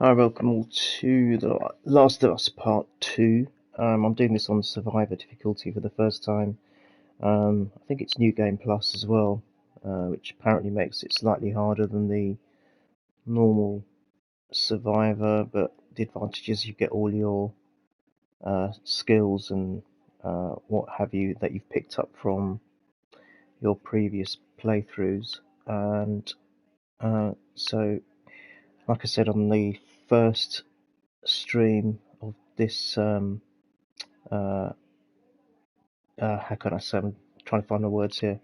Hi, welcome all to The Last of Us Part 2. I'm doing this on Survivor difficulty for the first time. I think it's New Game Plus as well, which apparently makes it slightly harder than the normal Survivor, but the advantage is you get all your skills and what have you that you've picked up from your previous playthroughs. And so, like I said on the first stream of this how can I say, I'm trying to find the words here,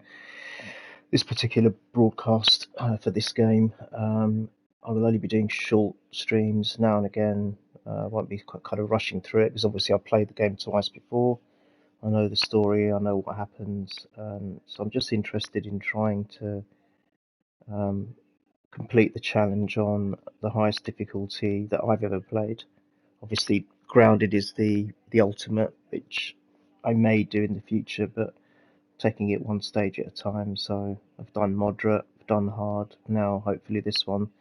this particular broadcast for this game, I will only be doing short streams now and again. I won't be kind of rushing through it because obviously I've played the game twice before. I know the story, I know what happens, so I'm just interested in trying to complete the challenge on the highest difficulty that I've ever played. Obviously, grounded is the ultimate, which I may do in the future, but taking it one stage at a time. So I've done moderate, I've done hard, now hopefully this one.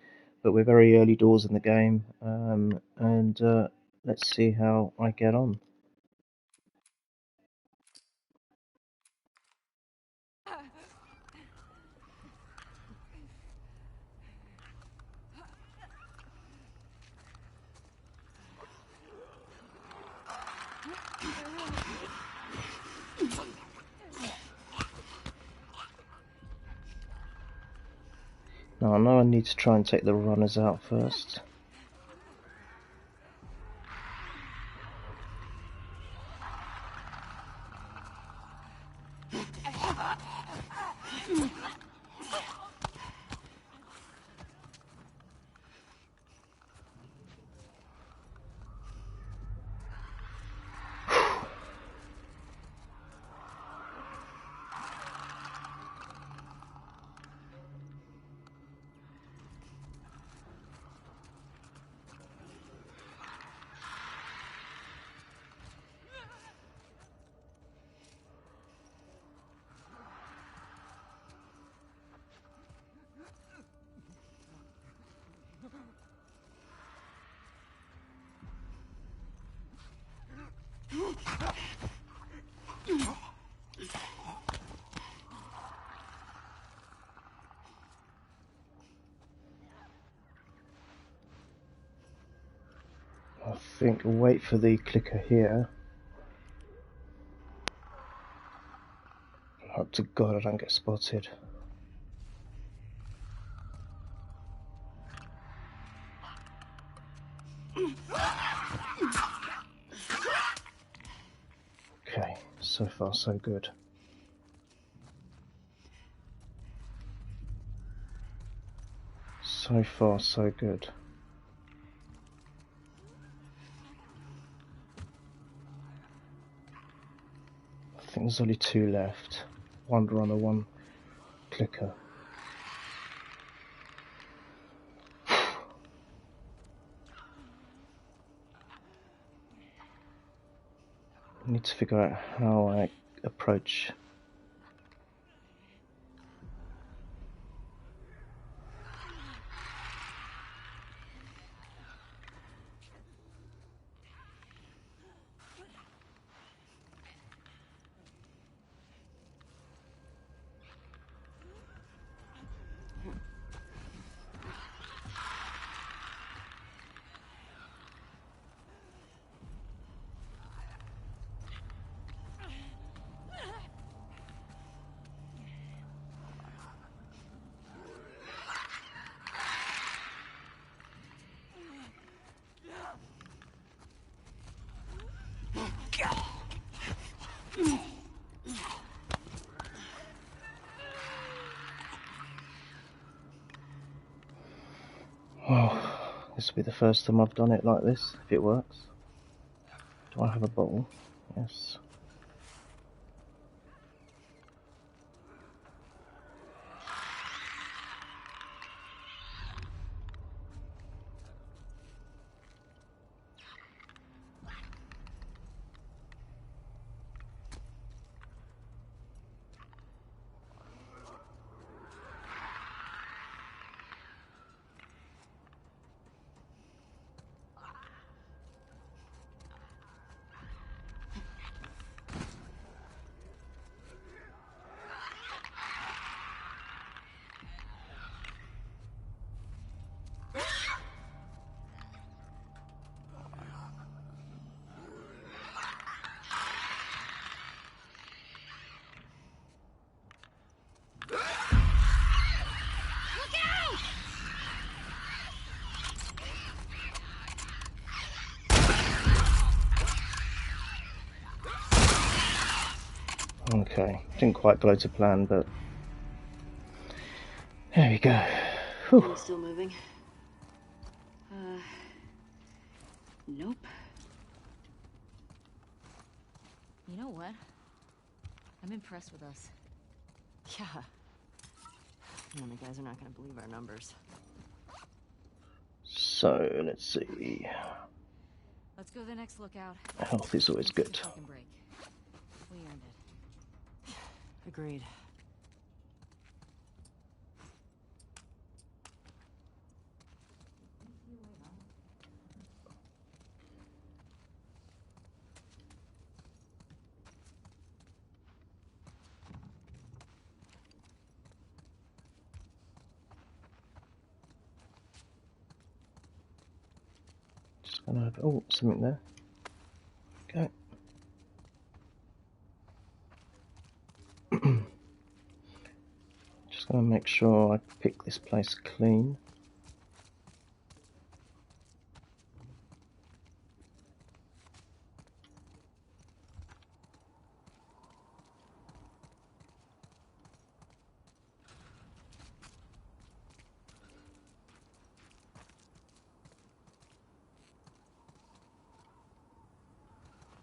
But we're very early doors in the game, and let's see how I get on. Now I know I need to try and take the runners out first. I think I'll wait for the clicker here. Hope to God I don't get spotted. Okay, so far so good. So far so good. I think there's only two left. One runner, one clicker. I need to figure out how I approach. Oh, this will be the first time I've done it like this, if it works. Do I have a bottle? Yes. Okay, didn't quite go to plan, but there we go. Whew. Things still moving? Nope. You know what? I'm impressed with us. Yeah. Man, the guys are not gonna believe our numbers. So, let's see. Let's go to the next lookout. Health is always good. Fucking break. We earned it. Agreed. Just gonna have, oh, something there. Okay. Just gonna make sure I pick this place clean.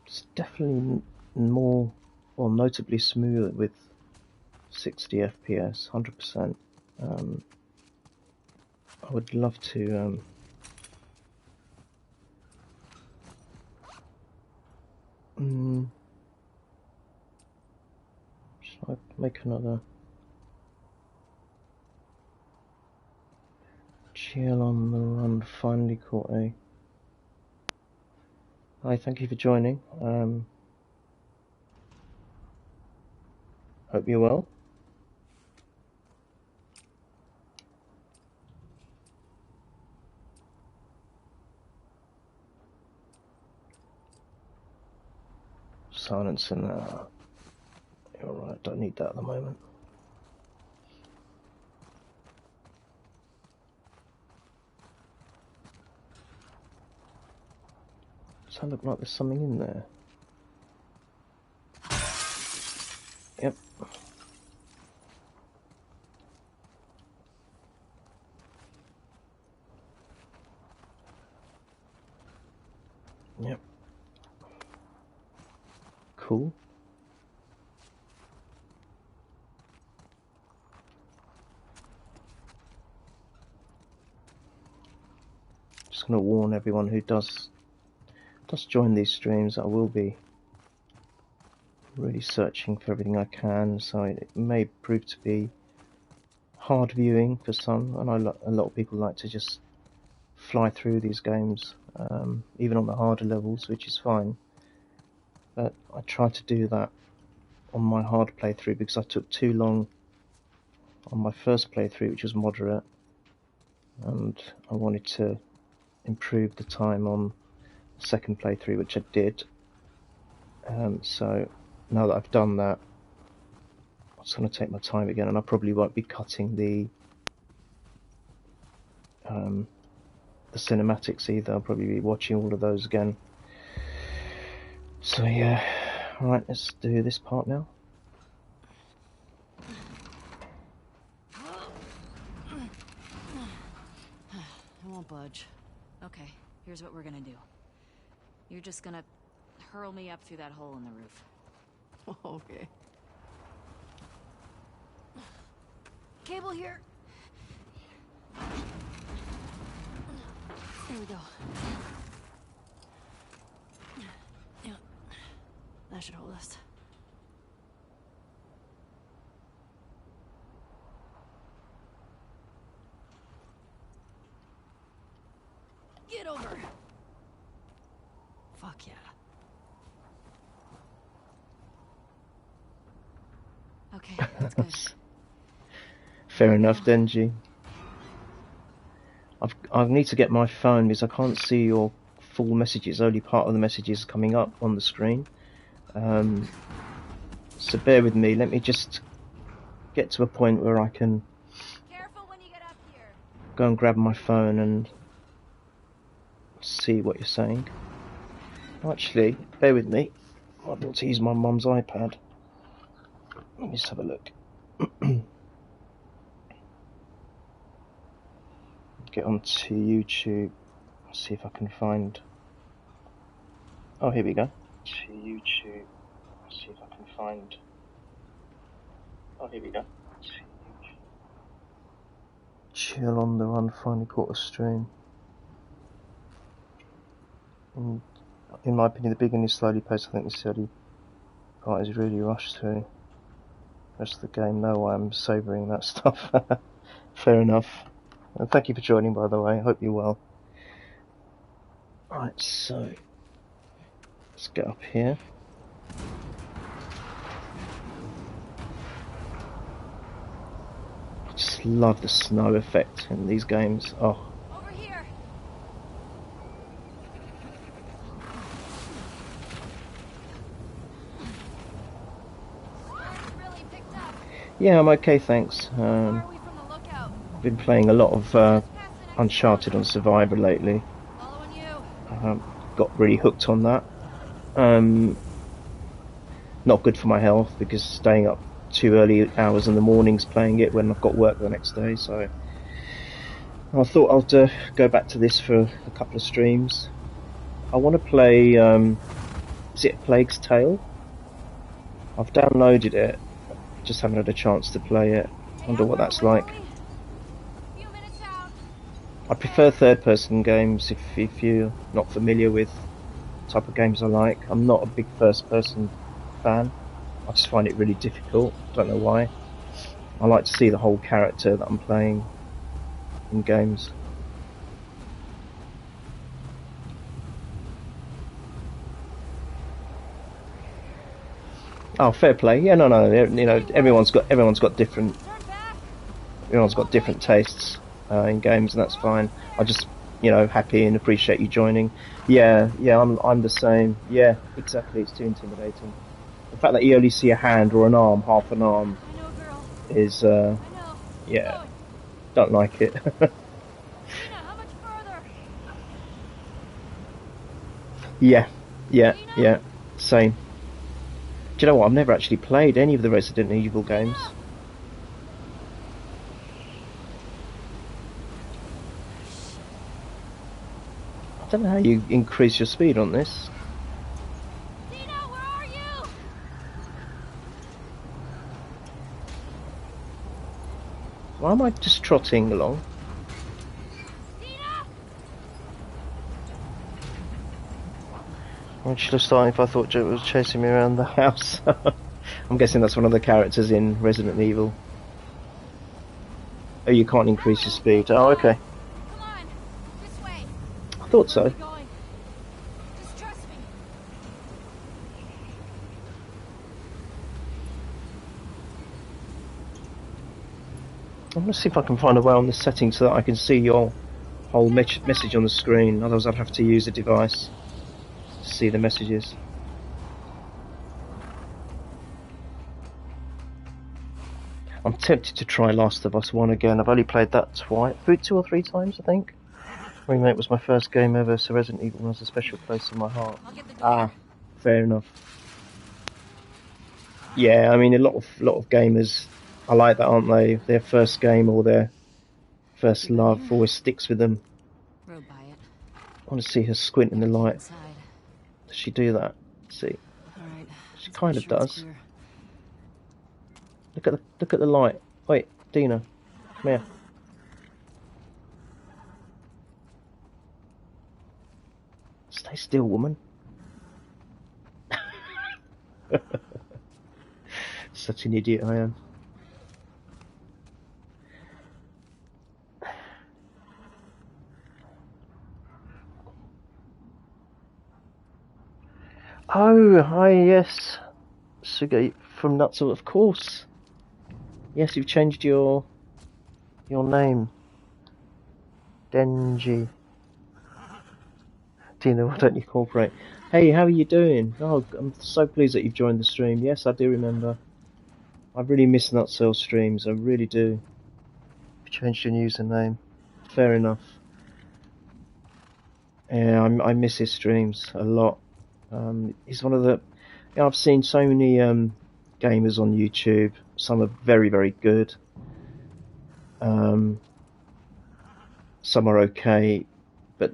It's definitely more, or notably smoother with 60 FPS, 100%. I would love to should I make another chill on the run? Finally caught a. Hi, thank you for joining. Hope you're well. Silence and you're right, don't need that at the moment. Does that look like there's something in there? Yep. Yep. Cool. Just gonna warn everyone who does join these streams, I will be really searching for everything I can, so it may prove to be hard viewing for some, and a lot of people like to just fly through these games, even on the harder levels, which is fine. But I tried to do that on my hard playthrough because I took too long on my first playthrough, which was moderate, and I wanted to improve the time on the second playthrough, which I did. So now that I've done that, I'm just going to take my time again, and I probably won't be cutting the cinematics either. I'll probably be watching all of those again. So yeah, alright, let's do this part now. I won't budge. Okay, here's what we're gonna do. You're just gonna hurl me up through that hole in the roof. Okay. Cable here. There we go. Yeah. That should hold us. Get over! Fuck yeah. Okay, that's good. Fair enough, Denji. I need to get my phone because I can't see your full messages. Only part of the messages coming up on the screen. So bear with me. Let me just get to a point where I can Careful when you get up here. go and grab my phone and see what you're saying. Actually, bear with me. I want to use my mum's iPad. Let me just have a look. Get onto YouTube. See if I can find. Oh, here we go. To YouTube. See if I can find. Oh, here we go. Chill on the Run finally caught a stream. And in my opinion, the beginning is slowly paced. I think the early part is really rushed through. The rest of the game, no, I'm savouring that stuff. Fair enough. And thank you for joining, by the way. Hope you're well. Right, so let's get up here. I just love the snow effect in these games. Oh. Over here. Really picked up. Yeah, I'm okay, thanks. Far are we from the lookout? I've been playing a lot of Uncharted on Survivor lately. Following you. Got really hooked on that. Not good for my health because staying up too early hours in the mornings playing it when I've got work the next day, so I thought I'll go back to this for a couple of streams. I want to play, is it Plague's Tale? I've downloaded it, just haven't had a chance to play it. Wonder what that's like. I prefer third-person games if you're not familiar with the type of games I like. I'm not a big first-person fan. I just find it really difficult. Don't know why. I like to see the whole character that I'm playing in games. Oh, fair play. Yeah, no. You know, everyone's got different tastes in games, and that's fine. I just, happy and appreciate you joining. Yeah, I'm the same. Yeah, exactly. It's too intimidating. The fact that you only see a hand or an arm, half an arm, is yeah, don't like it. Yeah, same. Do you know what? I've never actually played any of the Resident Evil games. I don't know how you increase your speed on this. Dina, where are you? Why am I just trotting along? Dina? I should have started if I thought Joe was chasing me around the house. I'm guessing that's one of the characters in Resident Evil. Oh, you can't increase your speed. Oh, okay. Come on, this way. I thought so. Just trust me. I'm gonna see if I can find a way on the settings so that I can see your whole message on the screen. Otherwise, I'd have to use a device to see the messages. I'm tempted to try Last of Us 1 again. I've only played that twice, 2 or 3 times, I think. Remake was my first game ever, so Resident Evil has a special place in my heart. Ah, fair enough. Yeah, I mean, a lot of gamers are like that, aren't they? Their first game or their first love always sticks with them. Rode by it. I want to see her squint in the light. Inside. Does she do that? Let's see. All right. She kind of does. Look at the light. Wait, Dina, come here. Stay still, woman. Such an idiot I am. Oh, hi, yes. Suga from Nutso, of course. Yes, you've changed your name. Denji. Tina, why don't you cooperate? Hey, how are you doing? Oh, I'm so pleased that you've joined the stream. Yes, I do remember. I really miss Nutso streams, I really do. You've changed your username. Fair enough. Yeah, I miss his streams a lot. He's one of the... I've seen so many gamers on YouTube. Some are very, very good. Some are okay, but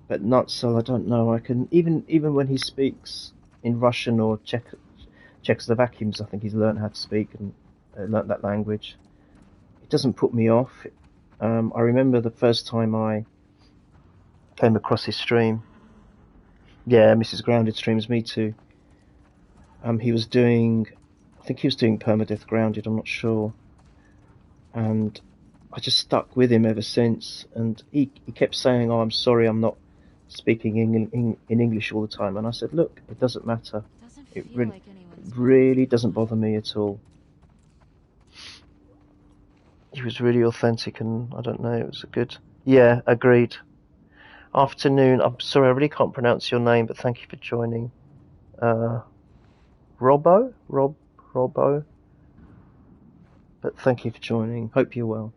Nutzel, I don't know. I can even when he speaks in Russian or Czechoslovakian, I think he's learned how to speak and learnt that language. It doesn't put me off. I remember the first time I came across his stream. Yeah, Mrs. Grounded streams, me too. He was doing, I think he was doing Permadeath Grounded, I'm not sure. And I just stuck with him ever since. And he kept saying, "Oh, I'm sorry, I'm not speaking in English all the time." And I said, "Look, it doesn't matter. It really doesn't bother me at all." He was really authentic, and I don't know, it was a good. Yeah, agreed. Afternoon. I'm sorry, I really can't pronounce your name, but thank you for joining. Robbo? Robbo? But thank you for joining. Hope you're well.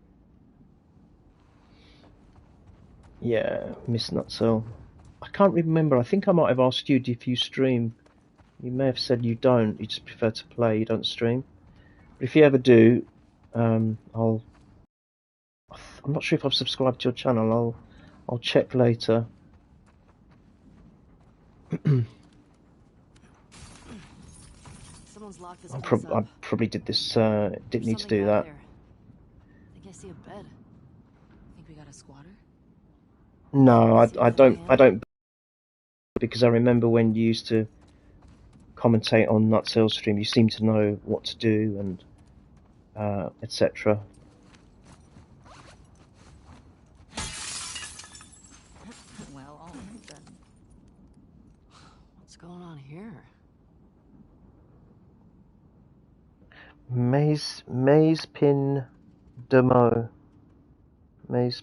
Yeah, Miss Nutzel. I can't remember. I think I might have asked you if you stream. You may have said you don't. You just prefer to play. You don't stream. But if you ever do, I'm not sure if I've subscribed to your channel. I'll check later. Someone's locked this I place up. probably did this. Didn't need to do that. There. I think I see a bed. Think we got a squatter? No, I don't, because I remember when you used to commentate on Nutzel's stream, you seem to know what to do and etc. Well, all right then. What's going on here? Maze pin demo. Maze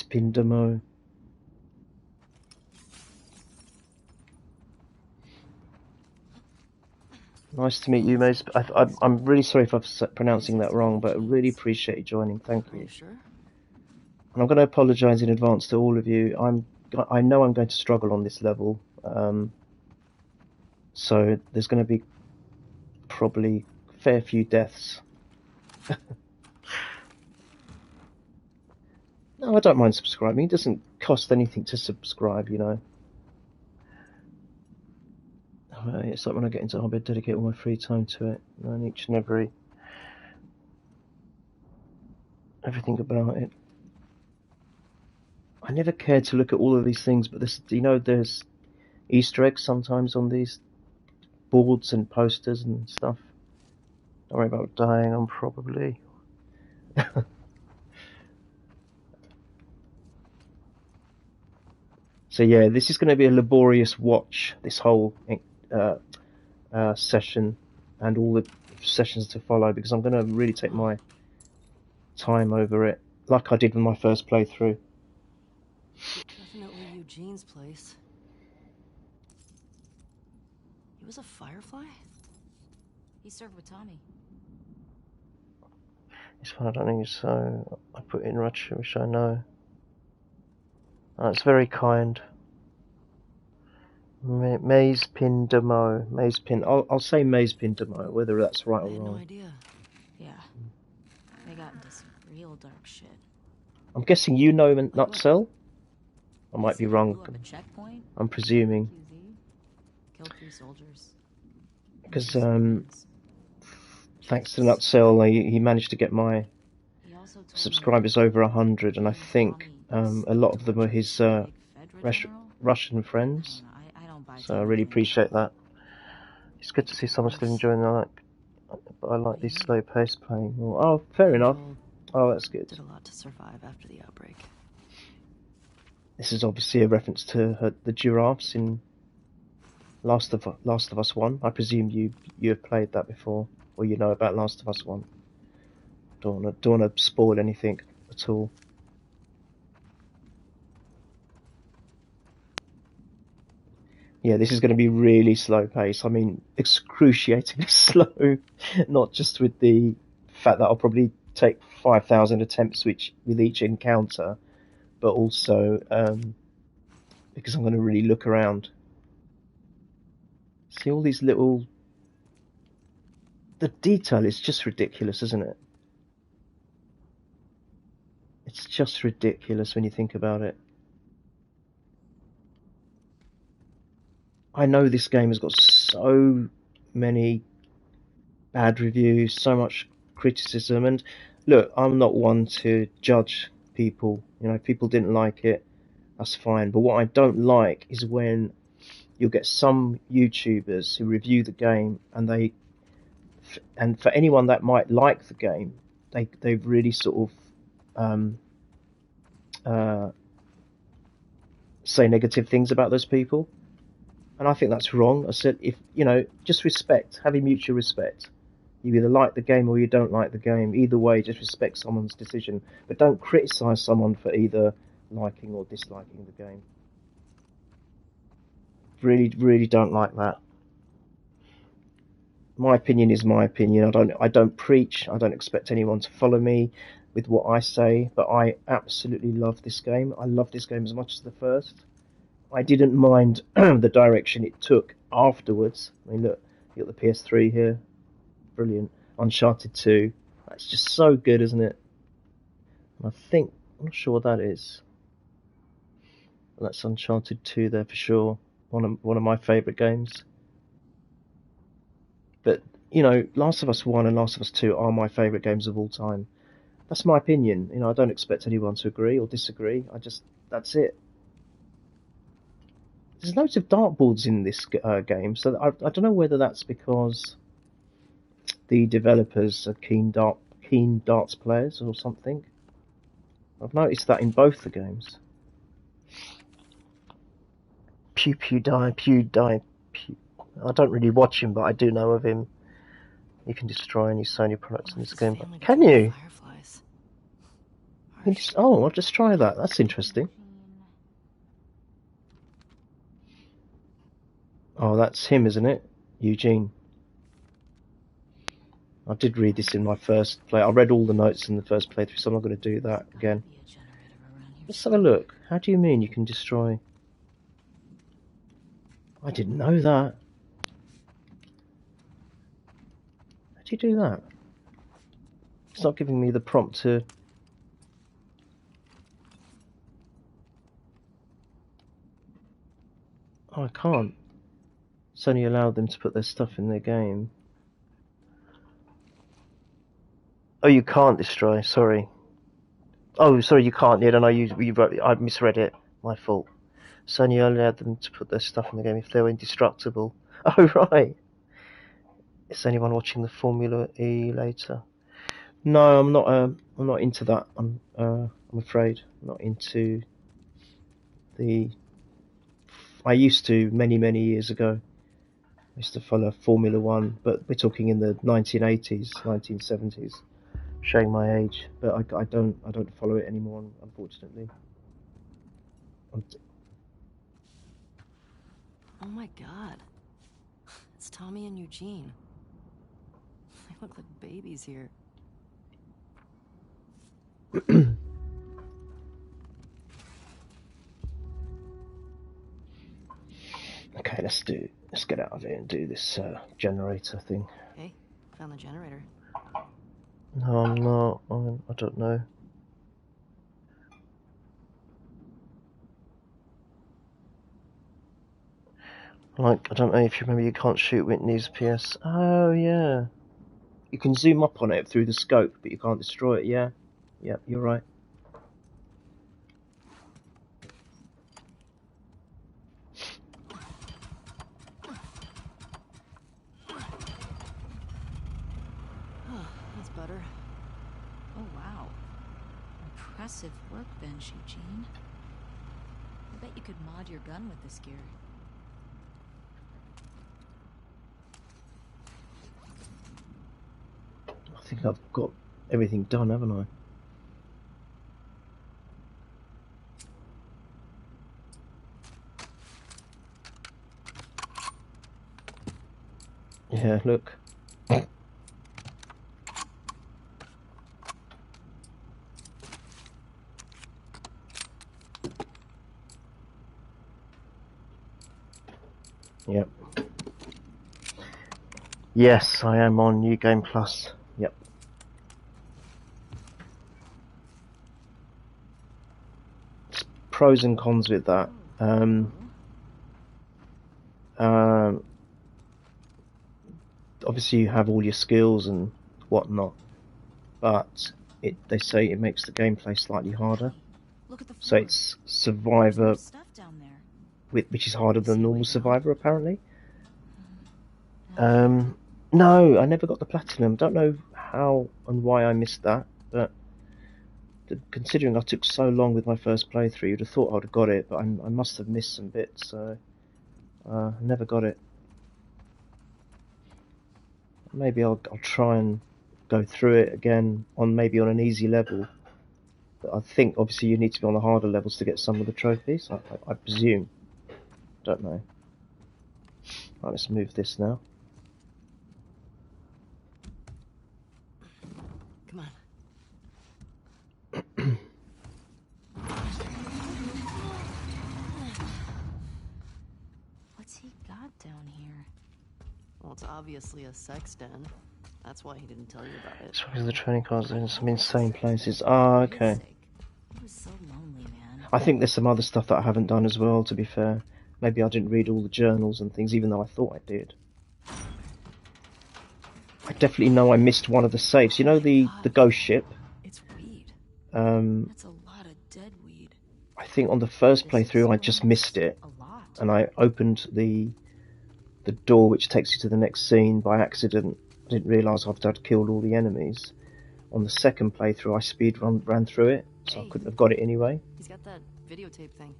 pin demo. Nice to meet you, Maze. I'm really sorry if I'm pronouncing that wrong, but I really appreciate you joining. Thank you. Are you sure? And I'm going to apologise in advance to all of you. I know I'm going to struggle on this level, so there's going to be probably a fair few deaths. No, I don't mind subscribing. It doesn't cost anything to subscribe, you know. It's like when I get into a hobby, I dedicate all my free time to it, and each and everything about it. I never cared to look at all of these things, but there's Easter eggs sometimes on these boards and posters and stuff. Don't worry about dying, I'm probably. So yeah, this is going to be a laborious watch, this whole session and all the sessions to follow, because I'm going to really take my time over it, like I did with my first playthrough. Definitely Eugene's place. He was a firefly? He served with Tommy. It's fun, I don't think so. I put in Russian, which I know. That's very kind. Maze pin demo. Maze pin. I'll say maze pin demo, whether that's right or wrong. No idea. Yeah. They got into some real dark shit. I'm guessing you know Nutzel? I might be wrong. I'm presuming. Killed 3 soldiers. Because thanks to Nutzel, he managed to get my subscribers over 100, and I think a lot of them are his Russian friends. So I really appreciate that. It's good to see someone still enjoying that. But I like these slow pace playing. Oh, fair enough. Oh, that's good. Did a lot to survive after the outbreak. This is obviously a reference to the giraffes in Last of Us 1. I presume you have played that before, or you know about Last of Us 1. Don't want to spoil anything at all. Yeah, this is going to be really slow pace. I mean, excruciatingly slow. Not just with the fact that I'll probably take 5,000 attempts with each encounter, but also because I'm going to really look around. See all these little... The detail is just ridiculous, isn't it? It's just ridiculous when you think about it. I know this game has got so many bad reviews, so much criticism, and look, I'm not one to judge people. You know, if people didn't like it, that's fine. But what I don't like is when you'll get some YouTubers who review the game and and for anyone that might like the game, they really sort of say negative things about those people. And I think that's wrong. I said, if you know, just respect, having mutual respect. You either like the game or you don't like the game. Either way, just respect someone's decision, but don't criticize someone for either liking or disliking the game. Really, really don't like that. My opinion is my opinion. I don't preach. I don't expect anyone to follow me with what I say, but I absolutely love this game. I love this game as much as the first. I didn't mind the direction it took afterwards. I mean, look, you got the PS3 here. Brilliant. Uncharted 2. That's just so good, isn't it? And I'm not sure what that is. That's Uncharted 2 there for sure. One of my favourite games. But, you know, Last of Us 1 and Last of Us 2 are my favourite games of all time. That's my opinion. You know, I don't expect anyone to agree or disagree. That's it. There's loads of dartboards in this game, so I don't know whether that's because the developers are keen darts players or something. I've noticed that in both the games. PewDie. I don't really watch him, but I do know of him. You can destroy any Sony products in this game. Can you? I'll just try that. That's interesting. Oh, that's him, isn't it? Eugene. I did read this in my first play. I read all the notes in the first playthrough, so I'm not going to do that again. Let's have a look. How do you mean you can destroy? I didn't know that. How do you do that? It's not giving me the prompt to... Oh, I can't. It's only allowed them to put their stuff in their game. Oh, you can't destroy, sorry. Oh, sorry, you can't. Yeah, no, you wrote, I misread it. My fault. Sony only allowed them to put their stuff in the game if they were indestructible. Oh, right. Is anyone watching the Formula E later? No, I'm not. I'm not into that. I'm afraid. I'm not into the. I used to many years ago. I used to follow Formula One, but we're talking in the 1980s, 1970s. Showing my age, but I don't follow it anymore, unfortunately. Oh my god. It's Tommy and Eugene. They look like babies here. Okay, let's get out of here and do this generator thing. Hey, found the generator. No, I'm not. I don't know. Like, I don't know if you remember, you can't shoot Whitney's PS. Oh, yeah. You can zoom up on it through the scope, but you can't destroy it, yeah. Yeah, you're right. That's better. Oh, wow. Impressive workbench, Eugene. I bet you could mod your gun with this gear. I think I've got everything done, haven't I? Yeah, look. Yep. Yes, I am on New Game Plus. Yep. It's pros and cons with that. Obviously you have all your skills and whatnot, but they say it makes the gameplay slightly harder. Look at the So floor. it's There's Survivor, more stuff down there. which is harder than normal Survivor, apparently. Okay. No, I never got the platinum. Don't know how and why I missed that, but considering I took so long with my first playthrough, you'd have thought I would have got it, but I must have missed some bits, so I never got it. Maybe I'll try and go through it again maybe on an easy level. But I think obviously you need to be on the harder levels to get some of the trophies. I presume. Don't know. Right, let's move this now. Come on. What's he got down here? Well, it's obviously a sex den. That's why he didn't tell you about it. It's because the training cards are in some insane places. Ah, okay. He was so lonely, man. I think there's some other stuff that I haven't done as well, to be fair. Maybe I didn't read all the journals and things, even though I thought I did. I definitely know I missed one of the saves. You know the ghost ship? It's weed. That's a lot of dead weed. I think on the first playthrough I just missed it. A lot. And I opened the door which takes you to the next scene by accident. I didn't realise after I'd killed all the enemies. On the second playthrough I ran through it, so I couldn't have got it anyway. He's got that videotape thing.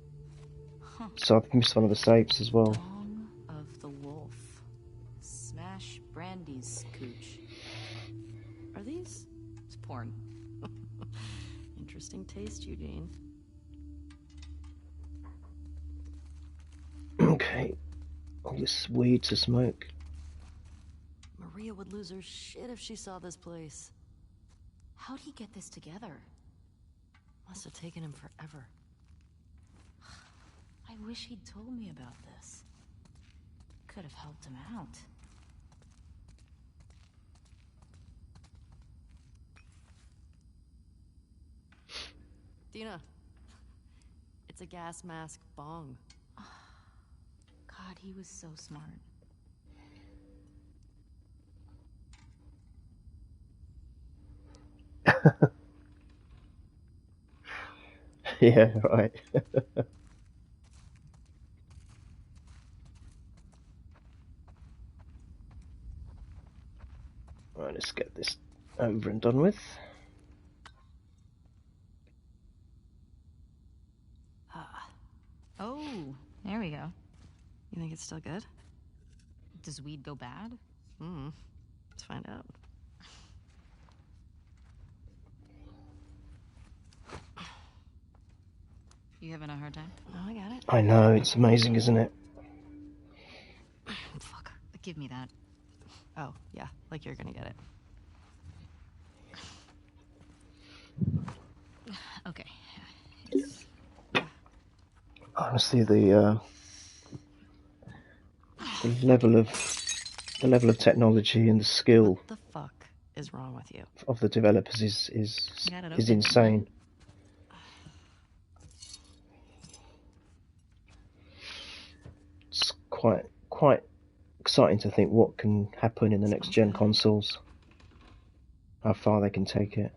Huh. So I've missed one of the saves as well. Dawn of the Wolf. Smash Brandy's cooch. Are these? It's porn. Interesting taste, Eugene. Okay. All this weed to smoke. Maria would lose her shit if she saw this place. How'd he get this together? Must have taken him forever. I wish he'd told me about this. Could have helped him out. Dina. It's a gas mask bong. God, he was so smart. Yeah, right. Right, let's get this over and done with. Oh, there we go. You think it's still good? Does weed go bad? Let's find out. You having a hard time? Oh, I got it. I know, it's amazing, isn't it? Fuck. Give me that. Oh, yeah, like you're gonna get it. Okay. Honestly, the level of technology and the skill What the fuck is wrong with you? of the developers is insane. It's quite exciting to think what can happen in the next gen consoles. How far they can take it.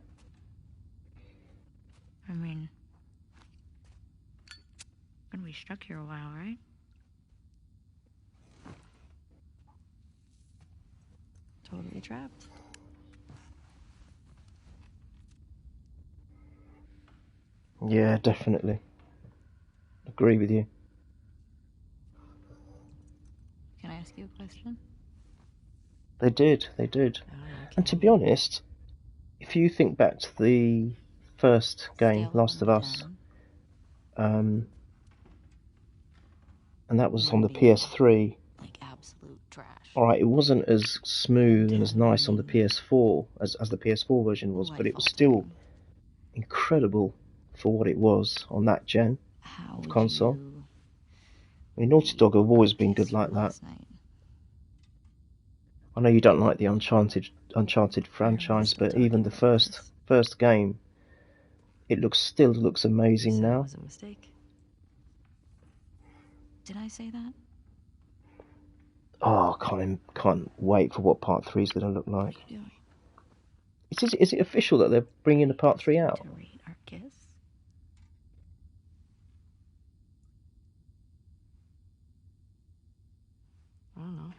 I mean, gonna be stuck here a while, right? Totally trapped. Yeah, definitely. Agree with you. Can I ask you a question? They did. And to be honest, if you think back to the first game, Last of Us, and that was on the PS3. Like absolute trash. Alright, it wasn't as smooth and as nice on the PS4 as the PS4 version was, but it was still incredible for what it was on that gen of console. I mean, Naughty Dog have always been good like that. I know you don't like the Uncharted franchise, but even the first game, it still looks amazing You said it now. was a mistake. Did I say that? Oh, can't wait for what Part 3 is going to look like. What are you doing? Is it official that they're bringing the Part 3 out? To rate our kiss? I don't know.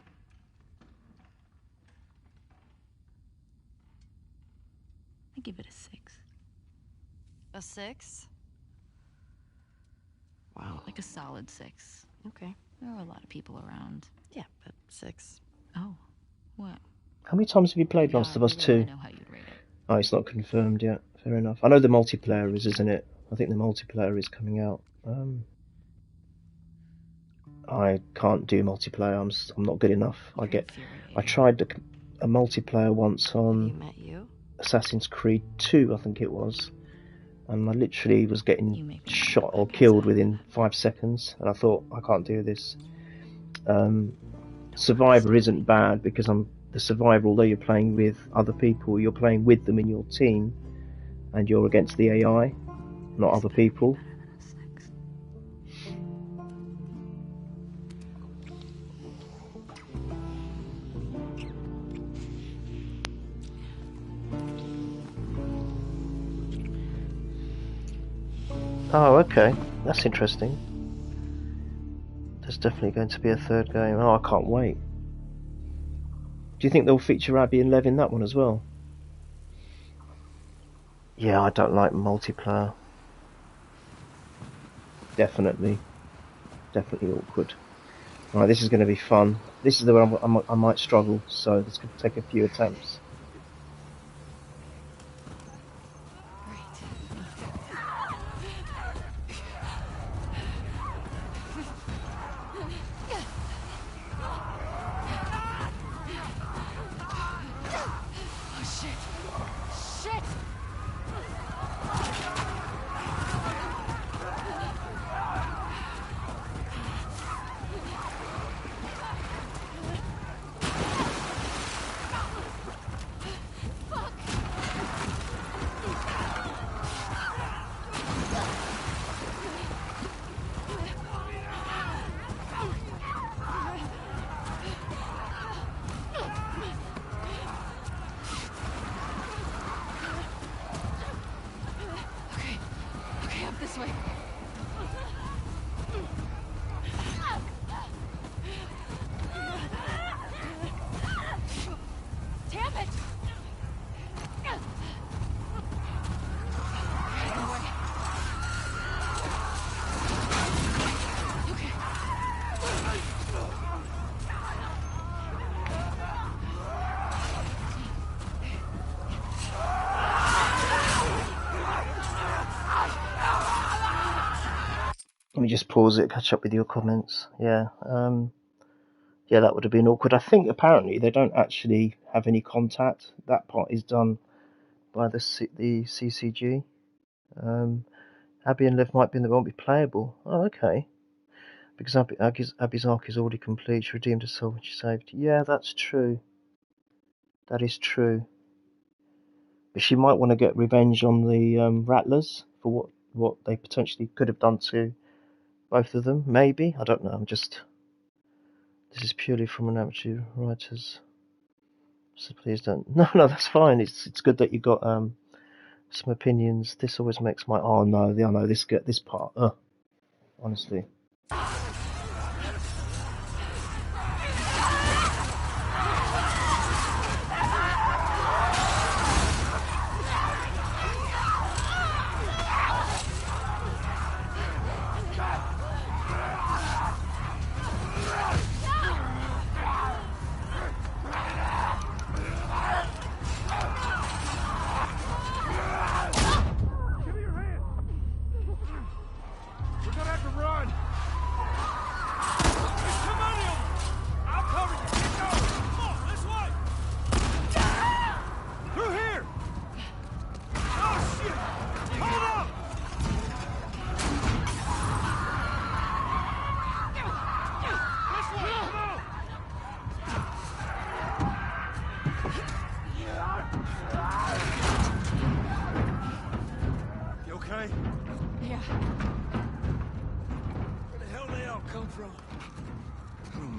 I give it a 6. A 6? Wow. Like a solid 6. Okay. There were a lot of people around. Yeah, but 6. Oh, what? How many times have you played Last of Us 2? I know how you'd rate it. Oh, it's not confirmed yet. Fair enough. I know the multiplayer is, isn't it? I think the multiplayer is coming out. I can't do multiplayer. I'm not good enough. I tried a multiplayer once on You met you? Assassin's Creed 2, I think it was, and I literally was getting shot or podcast killed within 5 seconds, and I thought, I can't do this. Survivor isn't bad because the Survivor, although you're playing with other people, you're playing with them in your team, and you're against the AI, not other people. Oh, okay. That's interesting. There's definitely going to be a third game. Oh, I can't wait. Do you think they'll feature Abby and Lev in that one as well? Yeah, I don't like multiplayer. Definitely awkward. Right, this is going to be fun. This is the one I might struggle, so it's going to take a few attempts. Let me just pause it, catch up with your comments. Yeah, that would have been awkward. I think apparently they don't actually have any contact. That part is done by the CCG. Abby and Liv might be in the won't be playable. Oh, okay. Because Abby's arc is already complete. She redeemed herself when she saved. Yeah, that's true. That is true. But she might want to get revenge on the Rattlers for what they potentially could have done to both of them. Maybe. I don't know. This is purely from an amateur writer's. So please don't. No, that's fine. It's good that you got some opinions. This always makes my. Oh no, I know this part. Honestly. We're gonna have to run!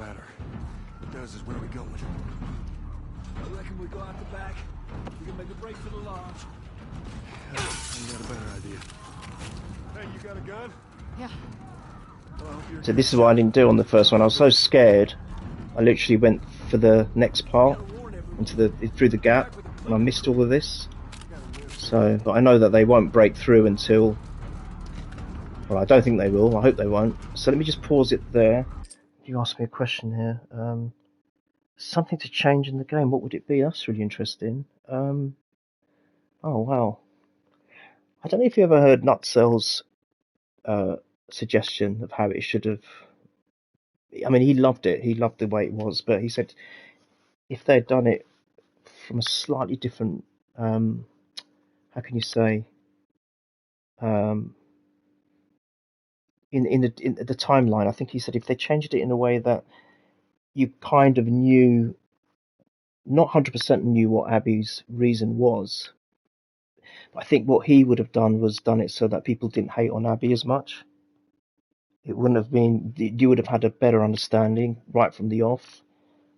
matter. What does is where we going? I reckon we go out the back. We can make a break for the lodge. I got a better idea. Hey, you got a gun? Yeah. Well, I hope you're So this is what I didn't do on the first one. I was so scared, I literally went for the next part, through the gap, and I missed all of this. So, but I know that they won't break through until... Well, I don't think they will. I hope they won't. So let me just pause it there. You asked me a question here. Something to change in the game. What would it be? That's really interesting. Oh, wow. I don't know if you ever heard Nutcell's suggestion of how it should have... I mean, he loved it. He loved the way it was. But he said if they'd done it from a slightly different... how can you say... in the timeline, I think he said if they changed it in a way that you kind of knew, not 100% knew what Abby's reason was. I think what he would have done was done it so that people didn't hate on Abby as much. It wouldn't have been, you would have had a better understanding right from the off.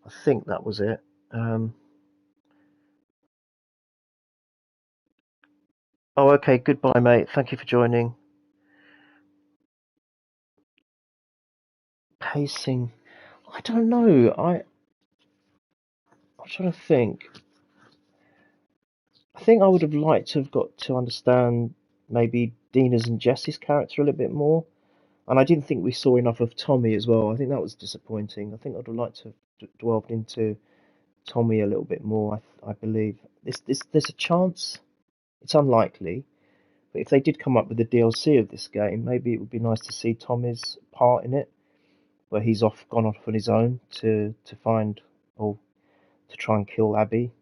I think that was it. Oh, okay, goodbye, mate. Thank you for joining. Pacing. I don't know. I'm trying to think. I think I would have liked to have got to understand maybe Dina's and Jess's character a little bit more. And I didn't think we saw enough of Tommy as well. I think that was disappointing. I think I'd have liked to have delved into Tommy a little bit more. I believe there's a chance. It's unlikely, but if they did come up with the DLC of this game, maybe it would be nice to see Tommy's part in it, where he's gone off on his own to find or to try and kill Abby,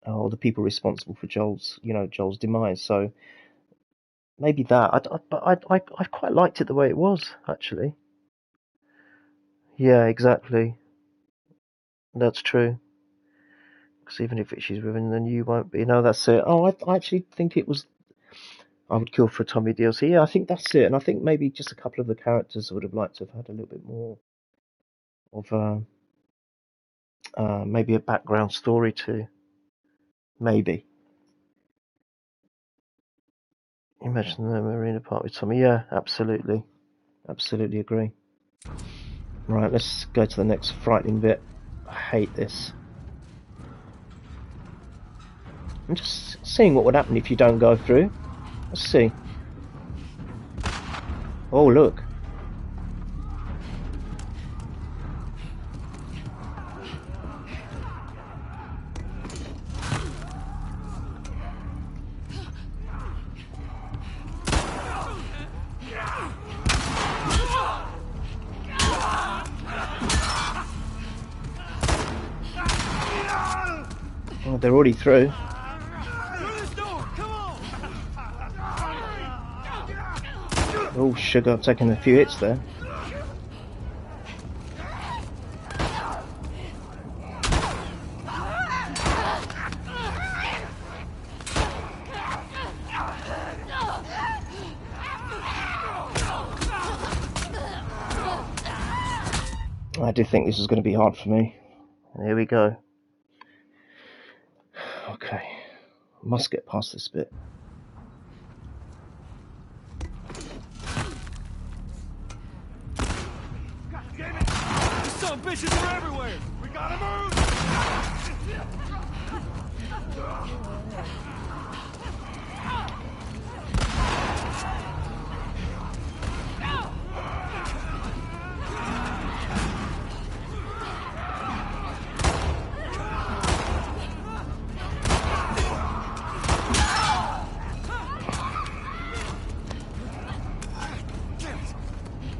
or the people responsible for Joel's demise. So maybe that. I quite liked it the way it was, actually. Yeah, exactly. That's true. Because even if she's women, then you won't be. No, that's it. Oh, I actually think it was. I would kill for a Tommy DLC. Yeah, I think that's it. And I think maybe just a couple of the characters would have liked to have had a little bit more of maybe a background story too. Maybe. Imagine the marina part with Tommy. Yeah, absolutely. Absolutely agree. Right, let's go to the next frightening bit. I hate this. I'm just seeing what would happen if you don't go through. Let's see. Oh, look. Oh, they're already through. Oh, sugar, I've taken a few hits there. I did think this was going to be hard for me. Here we go. Okay, must get past this bit. God damn it! These some bitches are everywhere! We gotta move!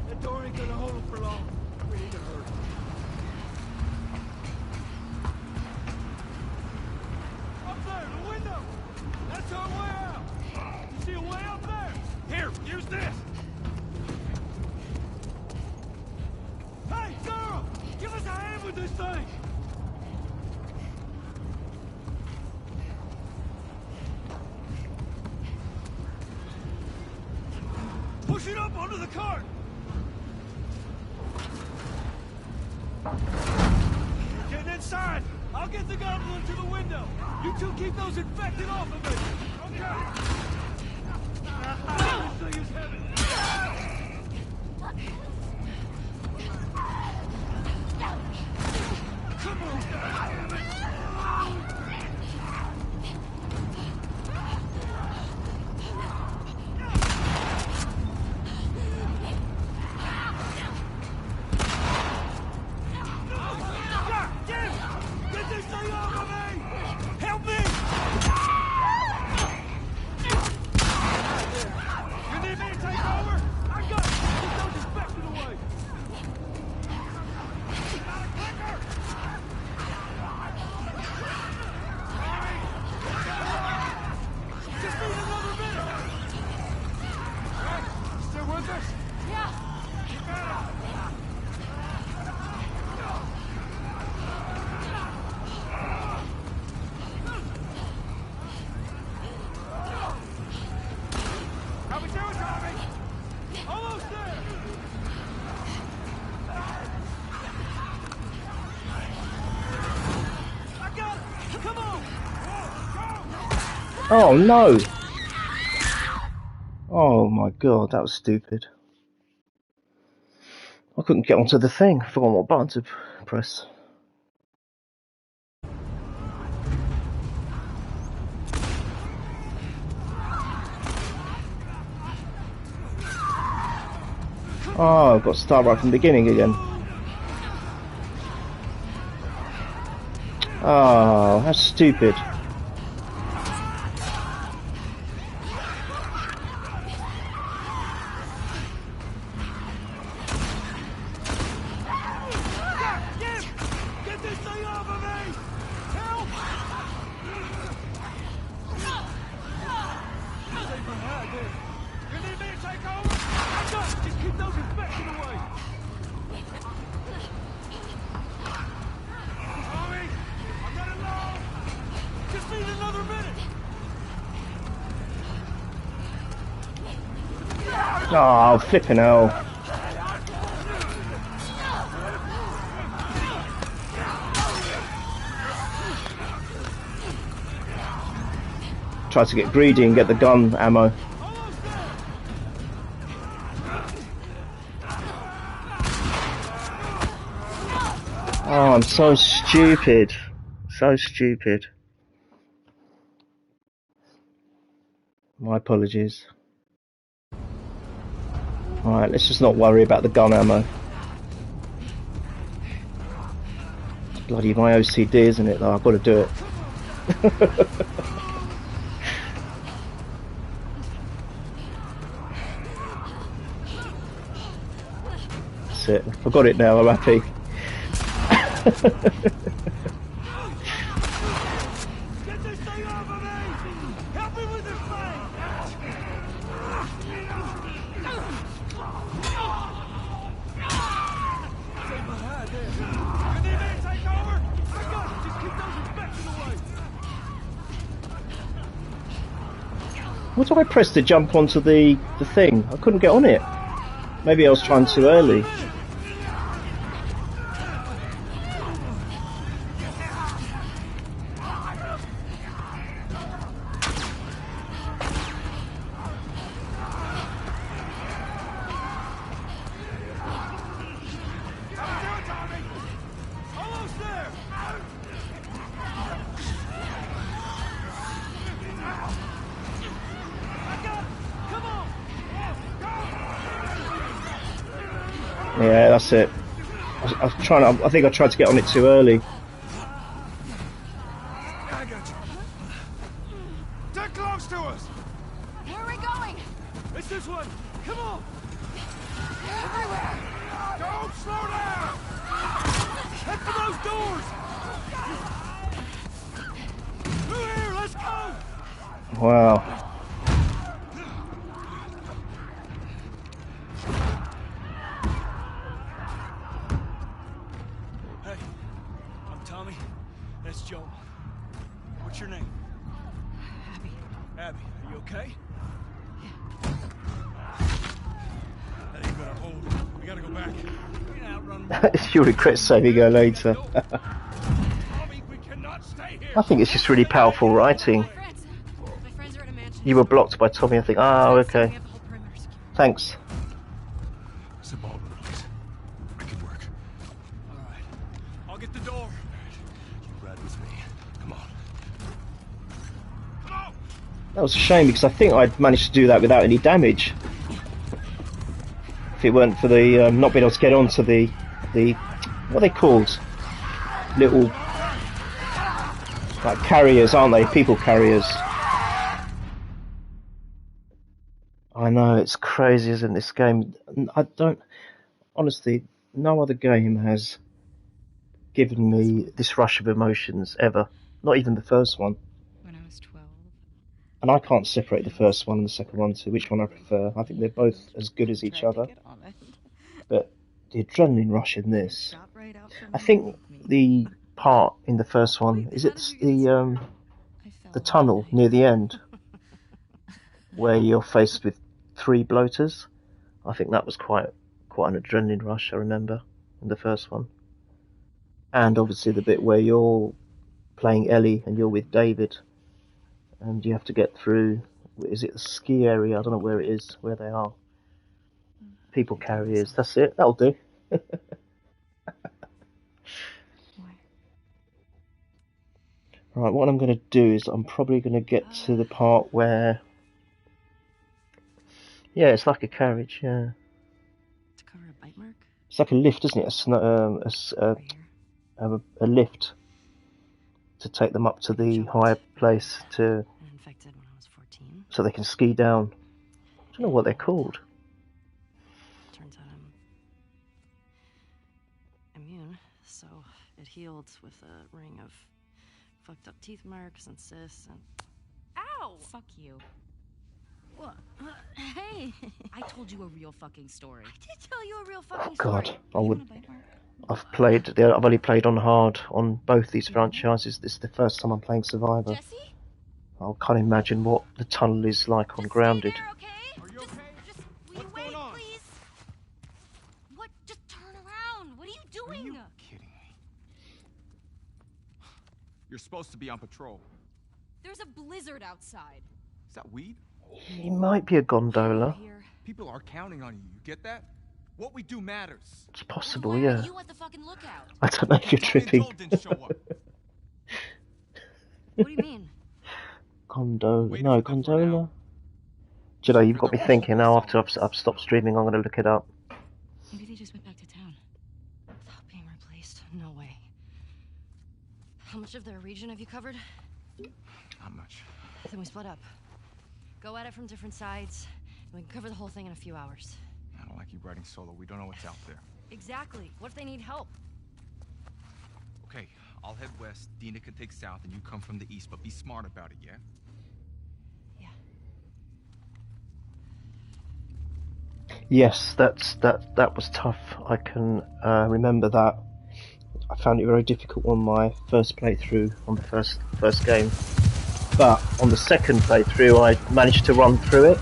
That door ain't gonna hold them for long. We need to hurry. Up there, the window! That's our way out! You see a way up there? Here, use this! Hey, girl! Give us a hand with this thing! Push it up onto the cart! I'll get the goblin to the window. You two keep those infected off of me. Okay. This thing is heavy. Come on. Get this thing off of me! Help me! You need me to take over? I got it! Get those infected away! Got a clicker! Just need another minute! Hey, still with us? Yeah. You got it! How we doing, Tommy? Almost there! I got it! Come on! Go! Oh no! Oh my god, that was stupid. I couldn't get onto the thing. I forgot what button to press. Oh, I've got to start right from the beginning again. Oh, that's stupid. Get this thing off of me! Help! Stay behind there. You need me to take over? I got it! Just keep those infected away! Tommy! I got it low! Just need another minute! Oh, flipping hell. Try to get greedy and get the gun ammo. Oh, I'm so stupid. So stupid. My apologies. Alright, let's just not worry about the gun ammo. It's bloody my OCD, isn't it, though? I've got to do it. That's it. I've got it now, I'm happy. Get this thing off of me! Help me with this thing! Stay behind there. You need me to take over? I got it! Just keep those infected away! What do I press to jump onto the thing? I couldn't get on it. Maybe I was trying too early. Yeah, that's it. I think I tried to get on it too early. I got you. They're close to us! Where are we going? It's this one! Come on! Everywhere! Don't slow down! Head for those doors! Through here, let's go! Wow. Hey, I'm Tommy. That's Joel. What's your name? Abby. Abby, are you okay? That ain't gonna hold. We gotta go back. We can outrun them. You'll regret saving her later. Tommy, we can cannot stay here. I think it's just really powerful writing. My friends are at a mansion. You were blocked by Tommy. I think, oh, We okay. have the whole perimeter secured. Thanks. It's a ballroom, please. Make it work. All right. I'll get the door. You ride with me. Come on. Come on. That was a shame because I think I'd managed to do that without any damage. If it weren't for the not being able to get onto the what are they called? Little like carriers, aren't they? People carriers. I know, it's crazy, isn't this game? I don't honestly. No other game has given me this rush of emotions ever. Not even the first one. When I was 12. And I can't separate the first one and the second one to which one I prefer. I think they're both as good as each other. But the adrenaline rush in this, I think the part in the first one, is it the tunnel near the end where you're faced with 3 bloaters? I think that was quite an adrenaline rush, I remember, in the first one. And obviously the bit where you're playing Ellie and you're with David and you have to get through, is it the ski area? I don't know where it is, where they are. People carriers, that's it, that'll do. Right, what I'm going to do is I'm probably going to get to the part where... Yeah, it's like a carriage, yeah. To cover a bite mark? It's like a lift, isn't it? A lift to take them up to the higher place to... Infected when I was 14. So they can ski down. I don't know what they're called. Turns out I'm immune, so it healed with a ring of fucked up teeth marks and cysts and... Ow! Fuck you. What? Hey! I told you a real fucking story. I did tell you a real fucking God, story. I would... I've only played on hard on both these franchises. This is the first time I'm playing Survivor. Jesse? I can't imagine what the tunnel is like on Grounded. Stay there, okay? Are you okay? Just, will you What's wait, going on? please? What? Just turn around. What are you doing? Are you kidding me? You're supposed to be on patrol. There's a blizzard outside. Is that weed? He might be a gondola. Here. People are counting on you. You get that? What we do matters. It's possible, Well, why yeah. are you at the fucking lookout? I don't know if you're Tommy and tripping. Joel didn't show up. What do you mean? Gondola. Waiting No, for them for now. gondola? Do you know, you've got me thinking now after I've stopped streaming, I'm going to look it up. Maybe they just went back to town. Without being replaced. No way. How much of their region have you covered? Not much. Then we split up. Go at it from different sides, and we can cover the whole thing in a few hours. I don't like you riding solo. We don't know what's out there. Exactly. What if they need help? Okay, I'll head west. Dina can take south, and you come from the east. But be smart about it, yeah? Yeah. Yes, that was tough. I can remember that. I found it very difficult on my first playthrough on the first game, but on the second playthrough I managed to run through it.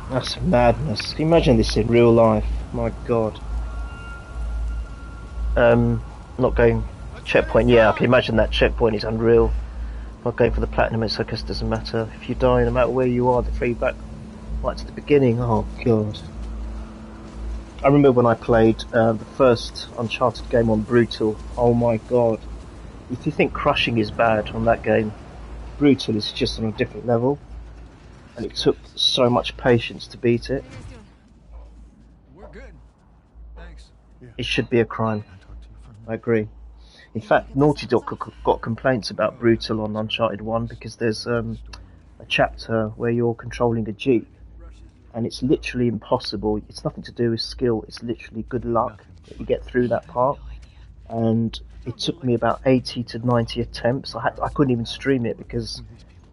That's madness. Can you imagine this in real life? My God. Not going checkpoint. Yeah, I can imagine that checkpoint is unreal. Not going for the platinum, so I guess it doesn't matter. If you die, no matter where you are, they throw you back right to the beginning. Oh God. I remember when I played the first Uncharted game on Brutal. Oh my God. If you think crushing is bad on that game, Brutal is just on a different level. And it took so much patience to beat it. We're good. Thanks. It should be a crime. I agree. In fact, Naughty Dog got complaints about Brutal on Uncharted 1 because there's a chapter where you're controlling a Jeep and it's literally impossible. It's nothing to do with skill. It's literally good luck that you get through that part. And it took me about 80 to 90 attempts. I couldn't even stream it because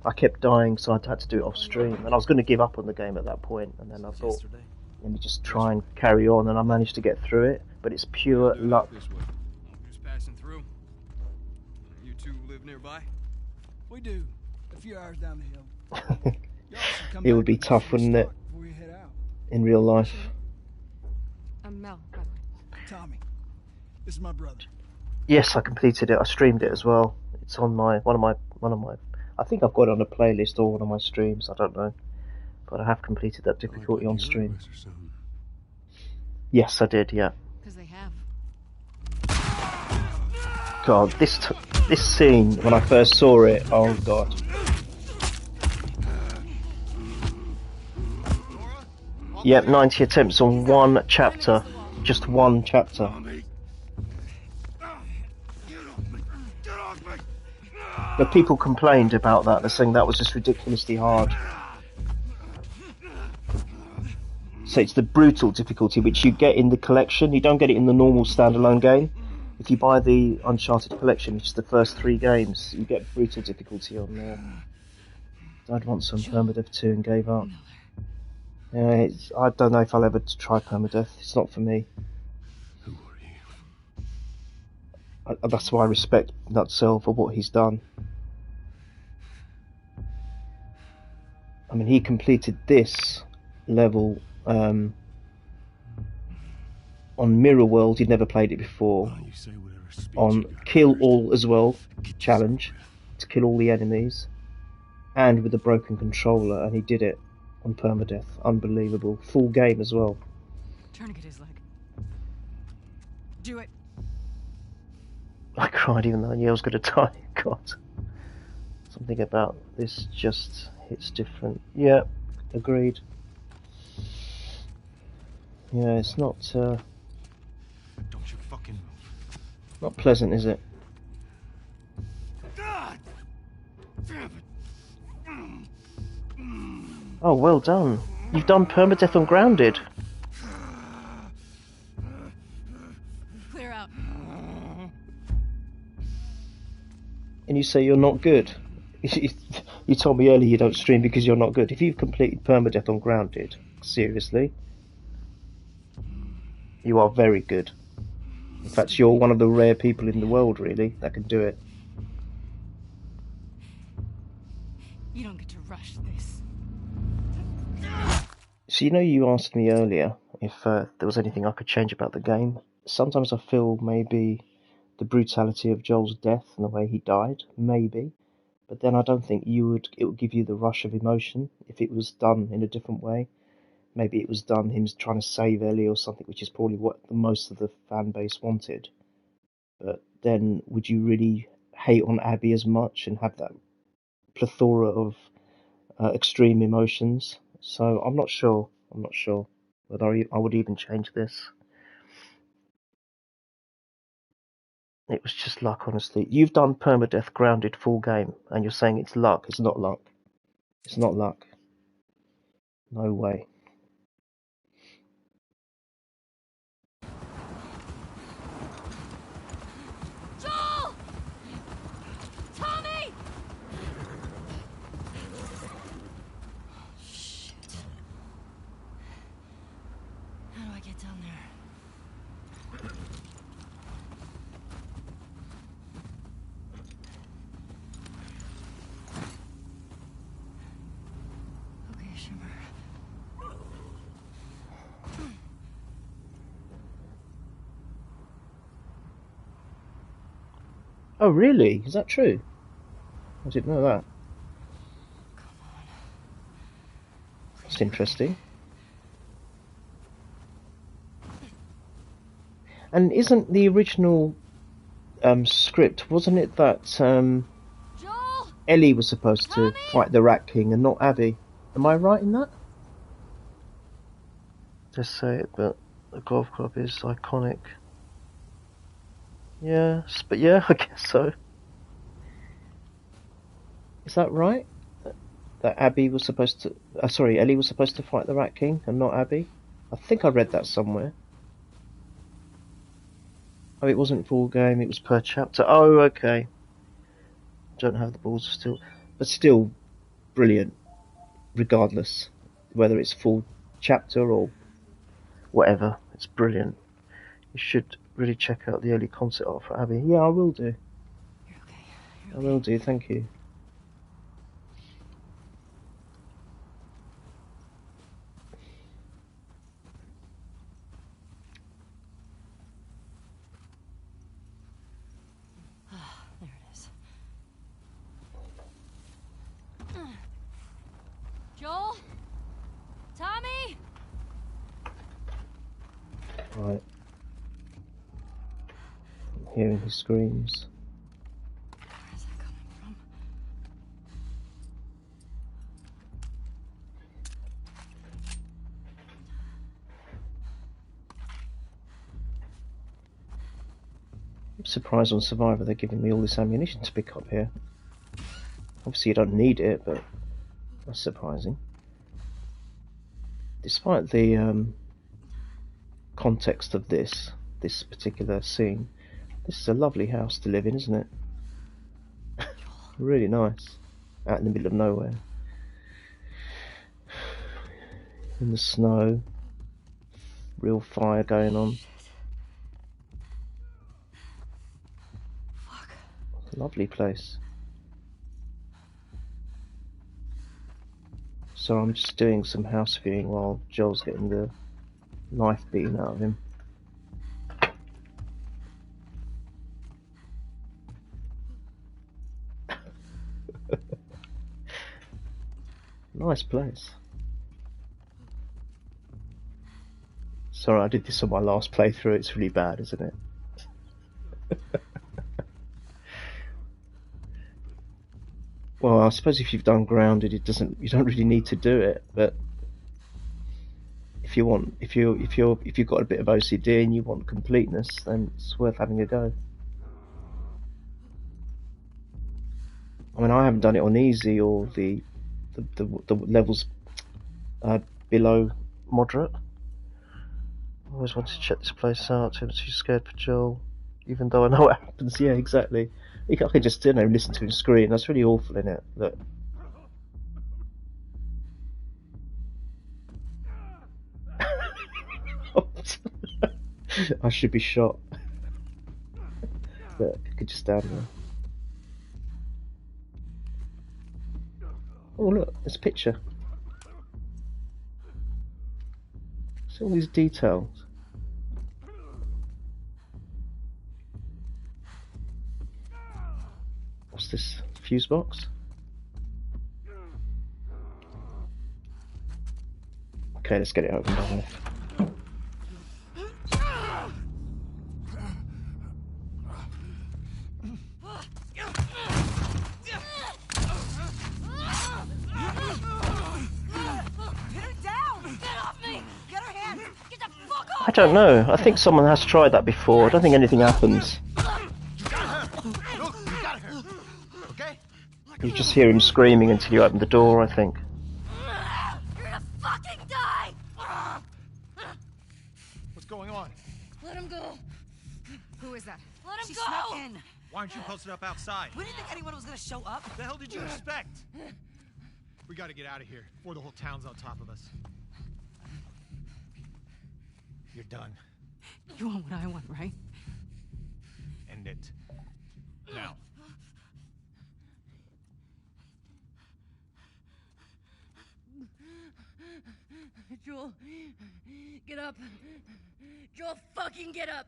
I kept dying, so I had to do it off stream. And I was going to give up on the game at that point, and then I thought, let me just try and carry on, and I managed to get through it. But it's pure luck. Just passing through. You two live nearby? We do. A few hours down the hill. It would be tough, wouldn't it? In real life. I'm Mel, by the way. Tommy, this is my brother. Yes, I completed it. I streamed it as well. It's on one of my. I think I've got it on a playlist or one of my streams. I don't know, but I have completed that difficulty on stream. Yes, I did. Yeah. Because they have. God, this scene when I first saw it. Oh God. Yep, 90 attempts on one chapter. Just one chapter. But people complained about that. They're saying that was just ridiculously hard. So it's the brutal difficulty, which you get in the collection. You don't get it in the normal standalone game. If you buy the Uncharted collection, which is the first 3 games, you get brutal difficulty on there. I'd want some permadeath 2 and gave up. Yeah, I don't know if I'll ever try permadeath. It's not for me. Who are you? That's why I respect Nutcell for what he's done. I mean, he completed this level on Mirror World. He'd never played it before. On Kill All as well, challenge to kill all the enemies, and with a broken controller, and he did it on permadeath. Unbelievable. Full game as well. Tourniquet his leg. Do it. I cried even though I knew I was going to die. God. Something about this just hits different. Yeah, agreed. Yeah, it's not Don't you fucking move. not pleasant, is it? God damn it. Oh, well done. You've done permadeath on Grounded. Clear out. And you say you're not good. You told me earlier you don't stream because you're not good. If you've completed permadeath on Grounded, seriously, you are very good. In fact, you're one of the rare people in the world, really, that can do it. You don't get to rush this. So you asked me earlier if there was anything I could change about the game. Sometimes I feel maybe the brutality of Joel's death and the way he died, maybe. But then I don't think it would give you the rush of emotion if it was done in a different way. Maybe it was done him trying to save Ellie or something, which is probably what most of the fan base wanted. But then would you really hate on Abby as much and have that plethora of extreme emotions? So I'm not sure whether I would even change this. It was just luck, honestly. You've done permadeath Grounded full game, and you're saying it's luck. It's not luck. It's not luck. No way. Joel! Tommy! Shit. How do I get down there? Okay, Shimmer. Oh, really? Is that true? I didn't know that. That's interesting. And isn't the original script, wasn't it that Joel! Ellie was supposed to Tommy! fight the Rat King and not Abby? Am I right in that? Just say it, but the golf club is iconic. Yes, but yeah, I guess so. Is that right? that Abby was supposed to... sorry, Ellie was supposed to fight the Rat King and not Abby? I think I read that somewhere. Oh, it wasn't full game, it was per chapter. Oh, okay. Don't have the balls still. But still, brilliant. Regardless. Whether it's full chapter or whatever. It's brilliant. You should really check out the early concept art for Abby. Yeah, I will do. You're okay. I will do, thank you. There it is. Joel? Tommy? Right. I'm hearing his screams. Where's that coming from? I'm surprised on Survivor they're giving me all this ammunition to pick up here. Obviously you don't need it, but that's surprising. Despite the context of this particular scene, this is a lovely house to live in, isn't it? Really nice. Out in the middle of nowhere. In the snow. Real fire going on. Fuck. Lovely place. So I'm just doing some house viewing while Joel's getting the knife beaten out of him. Nice place. Sorry, I did this on my last playthrough. It's really bad, isn't it? Well, I suppose if you've done Grounded, you don't really need to do it. But if you've got a bit of OCD and you want completeness, then it's worth having a go. I mean, I haven't done it on easy or the levels below moderate. I always wanted to check this place out. I'm too scared for Joel, even though I know what happens. Yeah, exactly. I could just listen to him scream. That's really awful, isn't it? Look. I should be shot. Look, I could just stand there. Oh look, there's a picture. See all these details. What's this? Fuse box? Okay, let's get it open now. I don't know. I think someone has tried that before. I don't think anything happens. You just hear him screaming until you open the door, I think. You're gonna fucking die! What's going on? Let him go! Who is that? Let him She go! snuck in. Why aren't you posted up outside? We didn't think anyone was gonna show up. What the hell did you expect? We gotta get out of here before the whole town's on top of us. You're done. You want what I want, right? End it. Now. Joel, get up. Joel, fucking get up.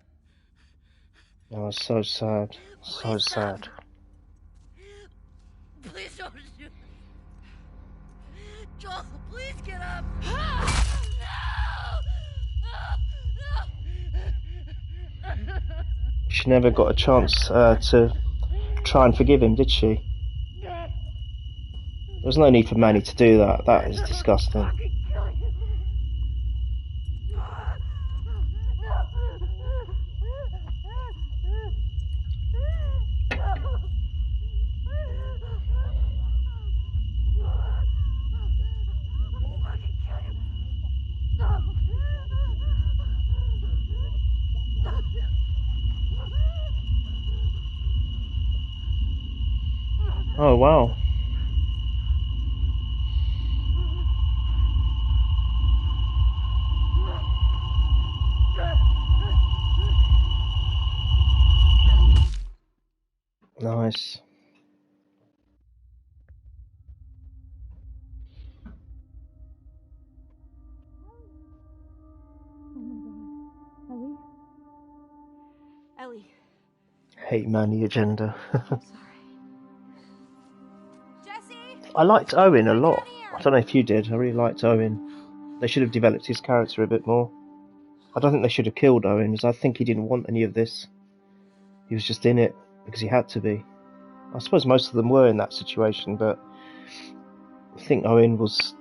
Oh, it's so sad. So sad. Please don't shoot. Joel, please get up. She never got a chance to try and forgive him, did she? There was no need for Manny to do that. That is disgusting. Oh wow. Nice. Ellie. Hate man the agenda. I'm sorry. Jesse! I liked Owen a Come lot. down here! I don't know if you did. I really liked Owen. They should have developed his character a bit more. I don't think they should have killed Owen, because I think he didn't want any of this. He was just in it because he had to be. I suppose most of them were in that situation, but I think Owen was.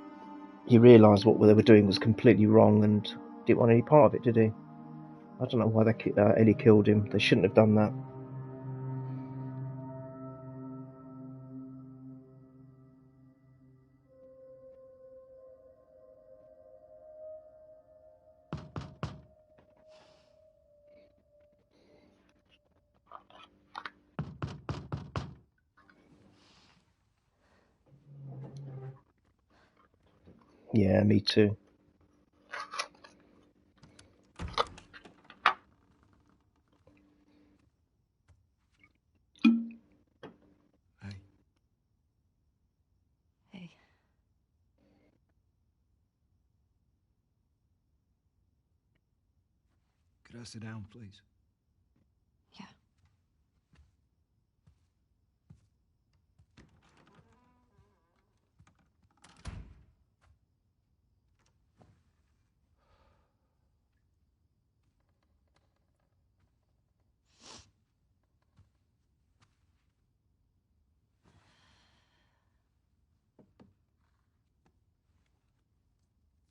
He realised what they were doing was completely wrong and didn't want any part of it, did he? I don't know why Ellie killed him. They shouldn't have done that. Yeah, me too. Hey, Hey. could I sit down, please? Yeah.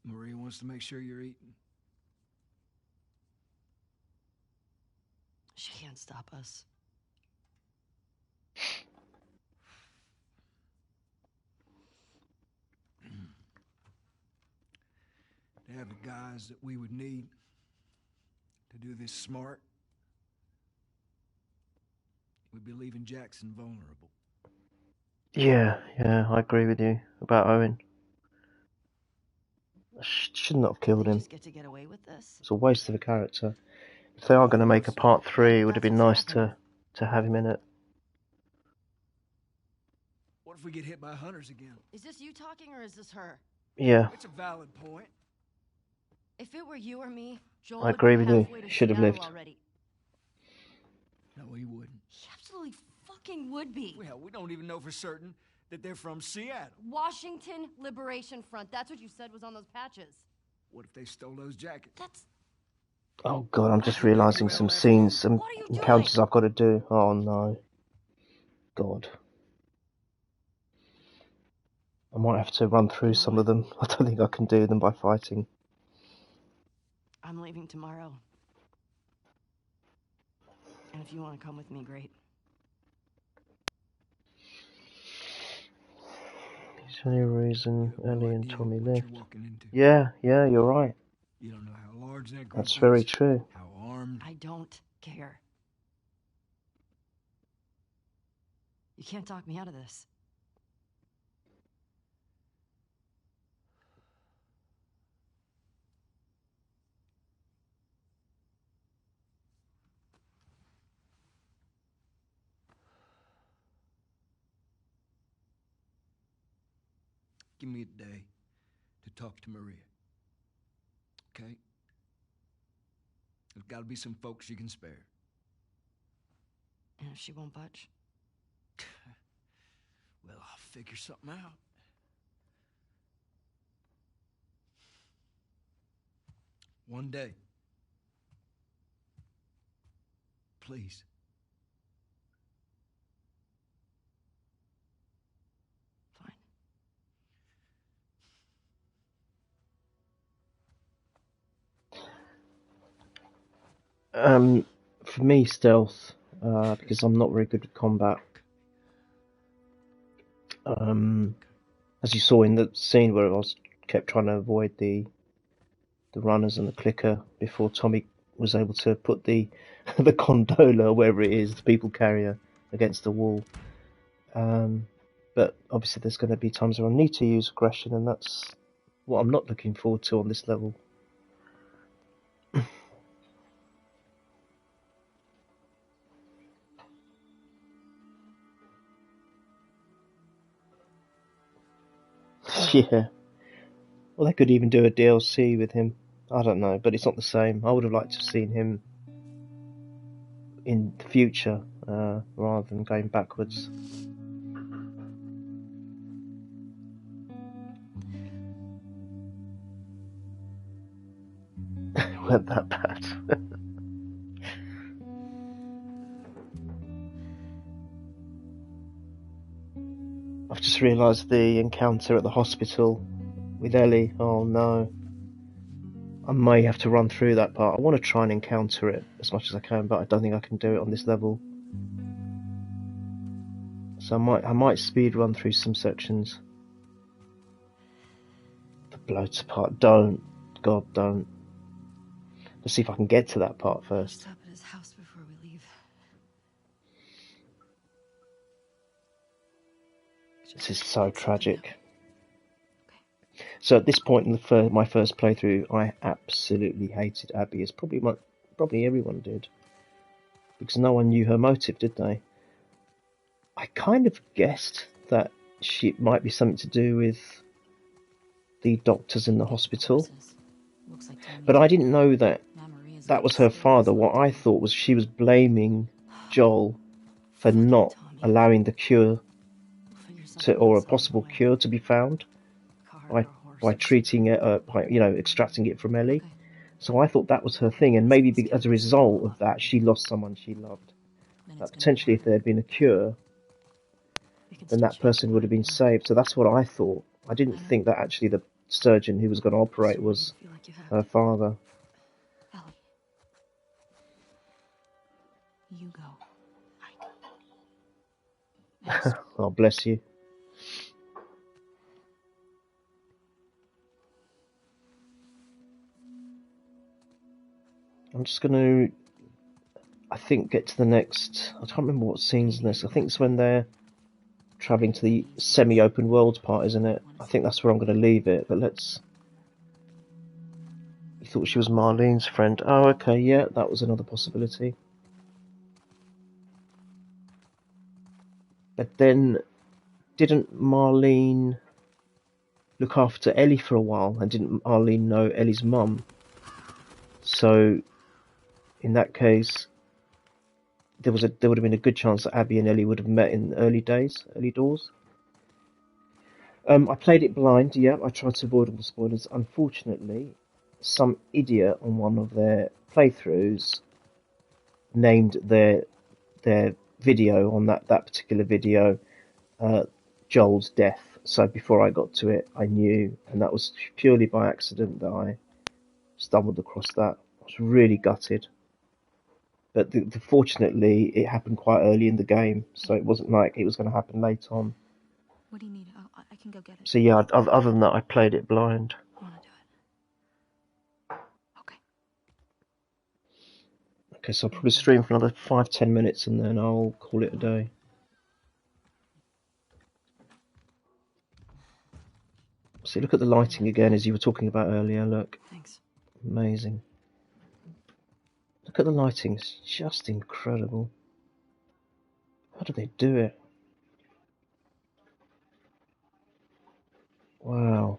Maria wants to make sure you're eating. She can't stop us. To have the guys that we would need to do this smart, we'd be leaving Jackson vulnerable. Yeah, I agree with you about Owen. I should not have killed They him. just get away with this? It's a waste of a character. If they are going to make a part 3, it would have been nice to have him in it. What if we get hit by hunters again? Is this you talking or is this her? Yeah, It's a valid point. If it were you or me, Joel I would agree be with you. halfway to Should have Seattle lived. already. No, he wouldn't. He absolutely fucking would be. Well, we don't even know for certain that they're from Seattle. Washington Liberation Front. That's what you said was on those patches. What if they stole those jackets? That's... Oh god, I'm just realising some scenes, some What are you doing? encounters I've got to do. Oh no. God. I might have to run through some of them. I don't think I can do them by fighting. I'm leaving tomorrow. And if you want to come with me, great. Is there any reason You have no Ellie and idea Tommy what left? you're walking into. Yeah, you're right. You don't know how large that group That's is, very true. how armed. I don't care. You can't talk me out of this. Give me a day to talk to Maria. Okay? There's got to be some folks you can spare. And if she won't budge? Well, I'll figure something out. One day. Please. Fine. For me, stealth, because I'm not very good at combat. As you saw in the scene where I kept trying to avoid the runners and the clicker before Tommy was able to put the the gondola, or wherever it is, the people carrier, against the wall. But obviously there's going to be times where I need to use aggression, and that's what I'm not looking forward to on this level. Yeah. Well, they could even do a DLC with him. I don't know, but it's not the same. I would have liked to have seen him in the future, rather than going backwards. It weren't that bad. I've just realised the encounter at the hospital with Ellie. Oh no. I may have to run through that part. I want to try and encounter it as much as I can, but I don't think I can do it on this level. So I might speed run through some sections. The bloater part. Don't. God, don't. Let's see if I can get to that part first. Stop at his house before we leave. This is so tragic. So at this point in my first playthrough, I absolutely hated Abby, as probably everyone did, because no one knew her motive, did they? I kind of guessed that it might be something to do with the doctors in the hospital, but I didn't know that that was her father. What I thought was she was blaming Joel for not allowing the cure or a possible cure to be found by treating it, by extracting it from Ellie. So I thought that was her thing, and maybe as a result of that, she lost someone she loved. Potentially, if there had been a cure, then that person would have been saved. So that's what I thought. I didn't think that actually the surgeon who was going to operate was her father. Ellie. You go. Oh, bless you. I'm just going to, I think, get to the next... I can't remember what scene's in this. I think it's when they're travelling to the semi-open world part, isn't it? I think that's where I'm going to leave it, but let's... You thought she was Marlene's friend. Oh, okay, yeah, that was another possibility. But then, didn't Marlene look after Ellie for a while, and didn't Marlene know Ellie's mum? So, in that case, there would have been a good chance that Abby and Ellie would have met in the early doors. I played it blind, yeah, I tried to avoid all the spoilers. Unfortunately, some idiot on one of their playthroughs named their video on that particular video Joel's death. So before I got to it, I knew, and that was purely by accident that I stumbled across that. I was really gutted. But fortunately, it happened quite early in the game, so it wasn't like it was going to happen late on. What do you need? I can go get it. So yeah, other than that, I played it blind. I want to do it. Okay. Okay, so I'll probably stream for another 5-10 minutes, and then I'll call it a day. See, look at the lighting again, as you were talking about earlier. Look. Thanks. Amazing. Look at the lighting, it's just incredible. How do they do it? Wow.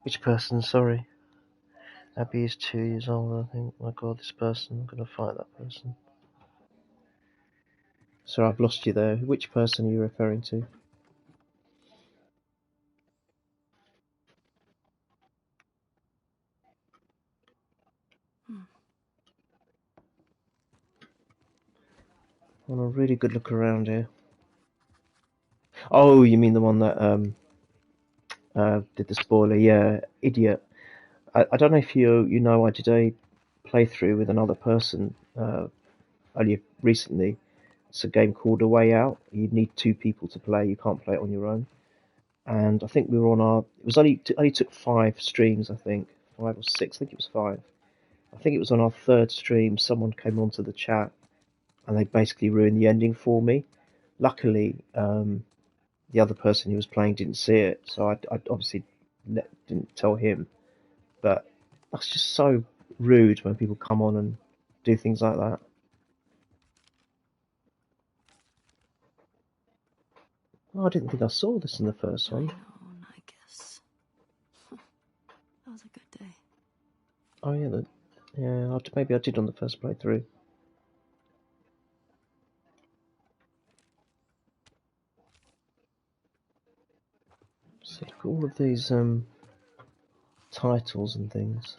Which person, sorry? Abby is 2 years old, I think. My god, this person, I'm gonna fight that person. Sorry, I've lost you there. Which person are you referring to? I want a really good look around here. Oh, you mean the one that did the spoiler? Yeah, idiot. I don't know if you know, I did a playthrough with another person earlier recently. It's a game called A Way Out. You need 2 people to play. You can't play it on your own. and I think we were on our. It was only took 5 streams, I think 5 or 6. I think it was 5. I think it was on our 3rd stream. Someone came onto the chat, and they basically ruined the ending for me. Luckily, the other person who was playing didn't see it, so I obviously didn't tell him. But that's just so rude when people come on and do things like that. Oh, I didn't think I saw this in the first one. I guess. That was a good day. Oh yeah, maybe I did on the first playthrough. See, look at all of these titles and things.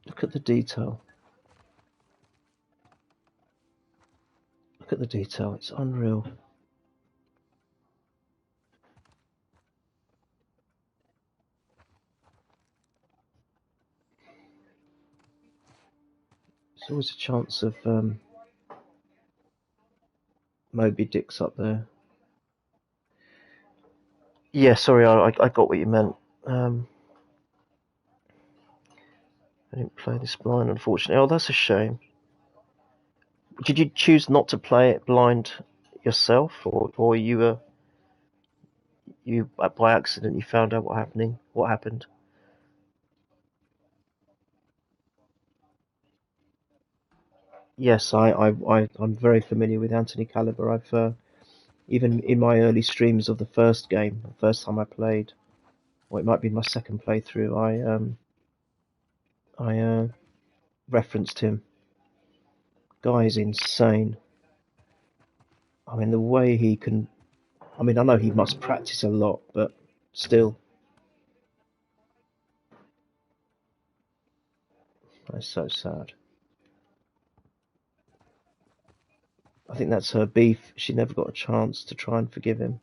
Look at the detail. Look at the detail. It's unreal. There's always a chance of Moby Dick's up there. Yeah, sorry, I got what you meant. I didn't play this blind, unfortunately. Oh, that's a shame. Did you choose not to play it blind yourself, or you by accident you found out what happened? Yes, I'm very familiar with Anthony Caliber. I've even in my early streams of the first game, the first time I played, or it might be my second playthrough, I referenced him. Guy is insane. I mean, the way he can. I mean, I know he must practice a lot, but still, that's so sad. I think that's her beef. She never got a chance to try and forgive him.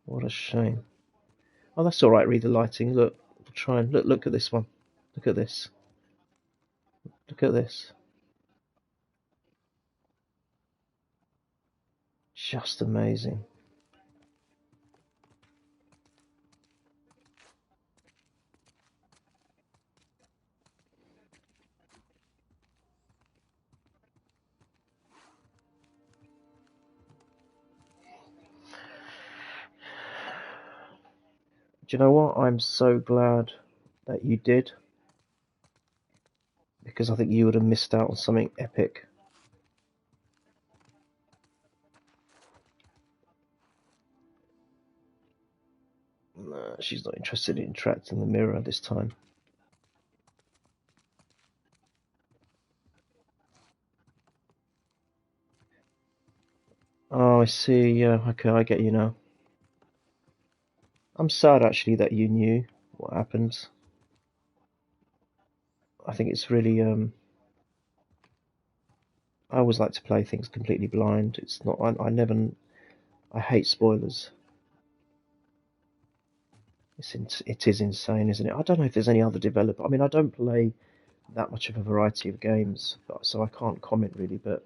What a shame. Oh, that's all right. Read the lighting. Look, try and look at this one. Look at this. Look at this. Just amazing. Do you know what? I'm so glad that you did, because I think you would have missed out on something epic. Nah, she's not interested in interacting the mirror this time. Oh, I see. Yeah, okay, I get you now. I'm sad actually that you knew what happened. I think it's really I always like to play things completely blind. It's not. I hate spoilers. It is insane, isn't it? I don't know if there's any other developer. I mean, I don't play that much of a variety of games, so I can't comment really. But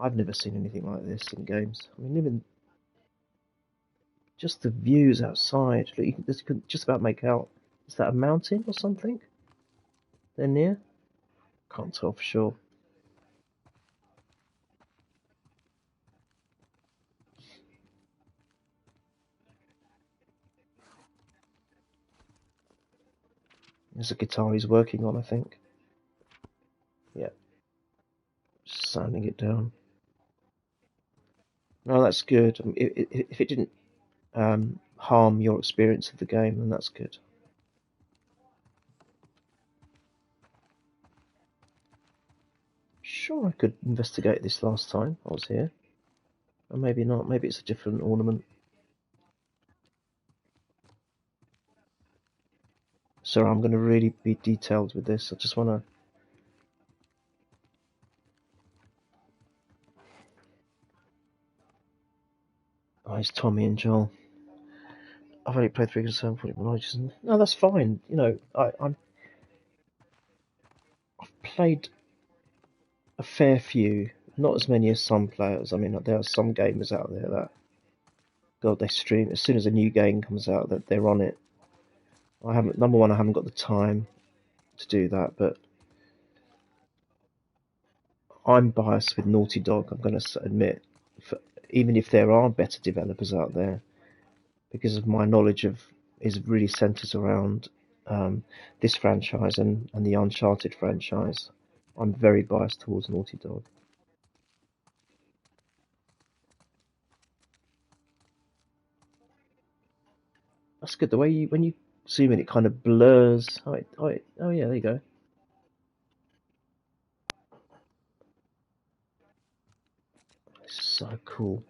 I've never seen anything like this in games. I mean, even just the views outside. You can just about make out. Is that a mountain or something? They're near. Can't tell for sure. There's a guitar he's working on, I think. Yeah, just sanding it down. No, that's good. If it didn't harm your experience of the game, then that's good. Sure, I could investigate this last time I was here. Or maybe not. Maybe it's a different ornament. So I'm going to really be detailed with this. I just want to... Oh, it's Tommy and Joel. I've only played 3 games, no, that's fine. You know, I've played a fair few Not as many as some players. I mean, there are some gamers out there that, God, they stream as soon as a new game comes out that they're on it. I haven't. Number one, I haven't got the time to do that, but I'm biased with Naughty Dog. I'm going to admit, even if there are better developers out there, because of my knowledge of is really centers around this franchise and the Uncharted franchise. I'm very biased towards Naughty Dog. That's good. The way you when you zoom in, it kind of blurs. Oh yeah, there you go. It's so cool.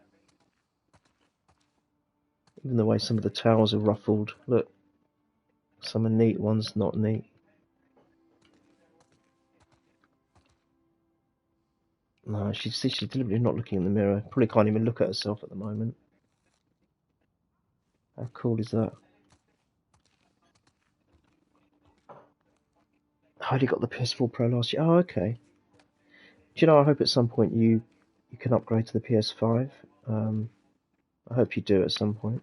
Even the way some of the towers are ruffled. Look, some are neat, one's not neat. No, she's deliberately not looking in the mirror. Probably can't even look at herself at the moment. How cool is that? I only got the PS4 Pro last year. Oh, okay. Do you know, I hope at some point you can upgrade to the PS5. I hope you do at some point.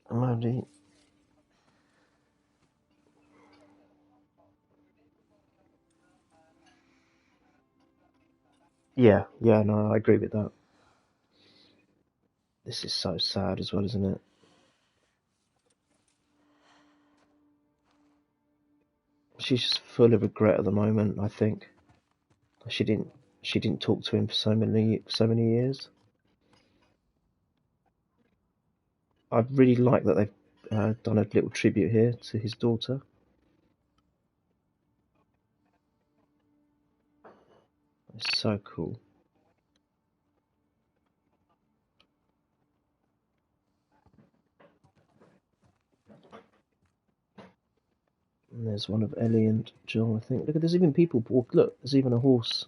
Only... Yeah, no, I agree with that. This is so sad as well, isn't it? She's just full of regret at the moment, I think. She didn't talk to him for so many years. I really like that they've done a little tribute here to his daughter. It's so cool. And there's one of Ellie and Joel, I think. Look, there's even people walk. Look, there's even a horse.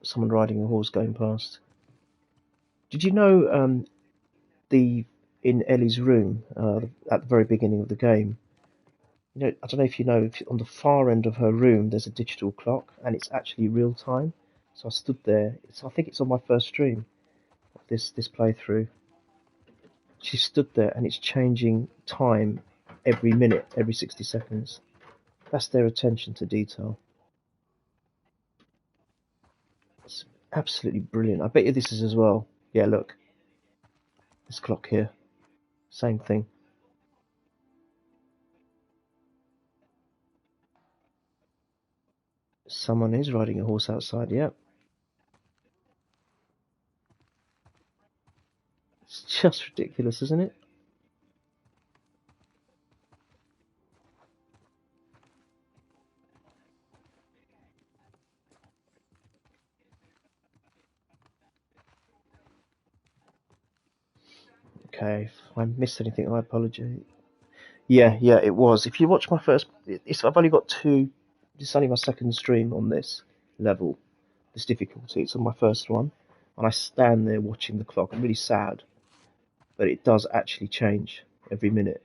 Someone riding a horse going past. Did you know in Ellie's room at the very beginning of the game? You know, I don't know if you know, on the far end of her room there's a digital clock, and it's actually real time. So I stood there. I think it's on my first stream of this playthrough. She stood there, and it's changing time every minute, every 60 seconds. That's their attention to detail. It's absolutely brilliant. I bet you this is as well. Yeah, look, this clock here, same thing. Someone is riding a horse outside. Yep. It's just ridiculous, isn't it? Okay, if I missed anything, I apologize. Yeah, it was. If you watch my first, I've only got two. It's only my second stream on this level, this difficulty. It's on my first one, and I stand there watching the clock. I'm really sad, but it does actually change every minute.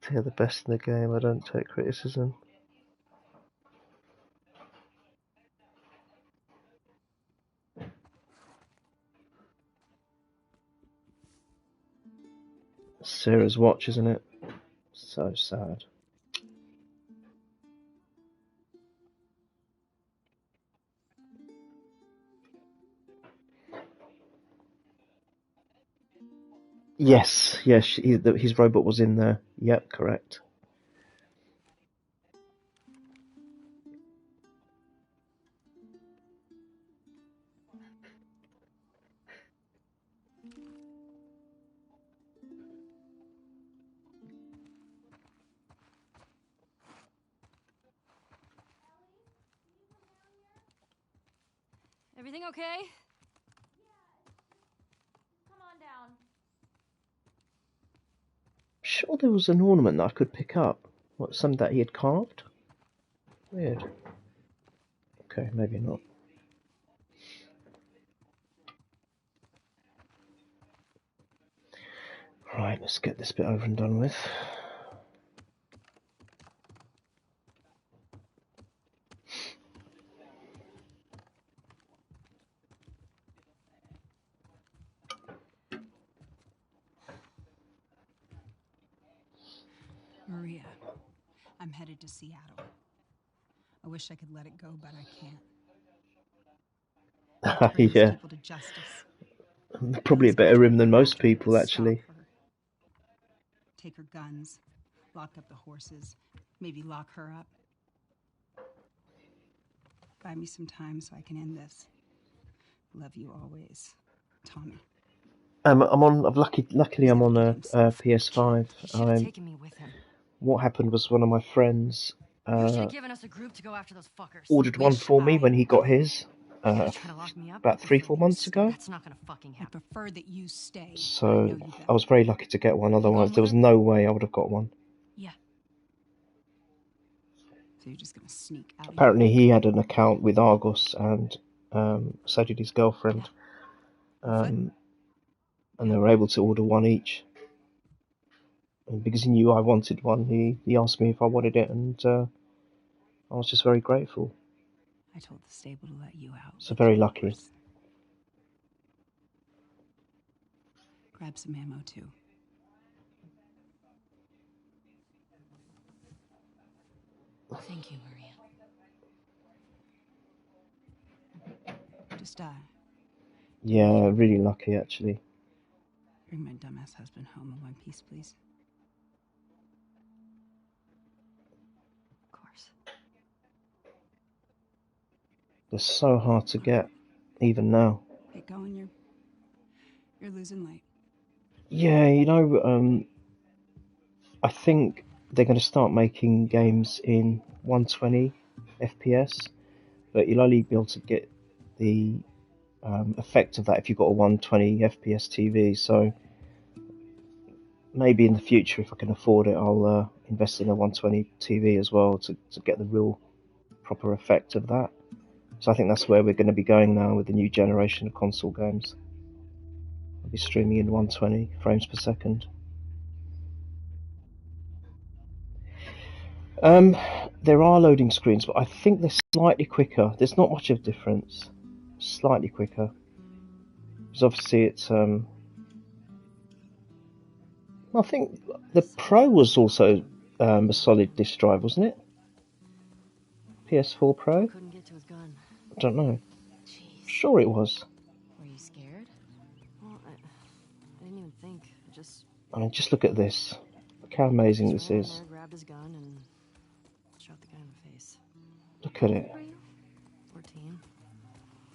They're the best in the game. I don't take criticism. Sarah's watch, isn't it? So sad. Yes, his robot was in there. Yep, correct. Everything okay? Come on down. Sure, there was an ornament that I could pick up. What, some that he had carved? Weird. Okay, maybe not. Right, let's get this bit over and done with. Maria, I'm headed to Seattle. I wish I could let it go, but I can't. I have to bring these Yeah, people to justice. probably a Ellie's got better to rim be than most back. people, Stop actually. her. Take her guns, lock up the horses, maybe lock her up. Buy me some time so I can end this. Love you always, Tommy. Luckily, I'm on a PS5. He should have taken me with him. What happened was one of my friends You should have given us a group to go after those fuckers. ordered one for me when he got his You're gonna try to lock me up about with 3-4 the months loose? ago. That's not gonna fucking I happen. prefer that you stay. I know So you better. I was very lucky to get one. Otherwise, there was no way I would have got one. Yeah. So you're just gonna sneak out of Apparently, he had an account with Argos, and so did his girlfriend. And they were able to order one each. And because he knew I wanted one, he asked me if I wanted it, and I was just very grateful. I told the stable to let you out. So very lucky. Grab some ammo too. Thank you, Maria. Just Yeah, really lucky actually. bring my dumbass husband home in one piece, please. Of course. They're so hard to get, even now. Get going, you're losing light. Yeah, I think they're going to start making games in 120 FPS, but you'll only be able to get the effect of that if you've got a 120 FPS TV. So maybe in the future, if I can afford it, I'll invest in a 120 TV as well to get the real proper effect of that. So I think that's where we're going to be going now with the new generation of console games. I'll be streaming in 120 frames per second. There are loading screens, but I think they're slightly quicker. There's not much of a difference. Slightly quicker. Because obviously it's I think the Pro was also a solid disk drive, wasn't it? PS4 Pro? Couldn't get to his gun. I don't know. Jeez. Sure it was. Were you scared? Well, I didn't even think. I mean, just look at this. Look how amazing this ran in is. there, grabbed his gun and shot the guy in the face. Look at it. 14.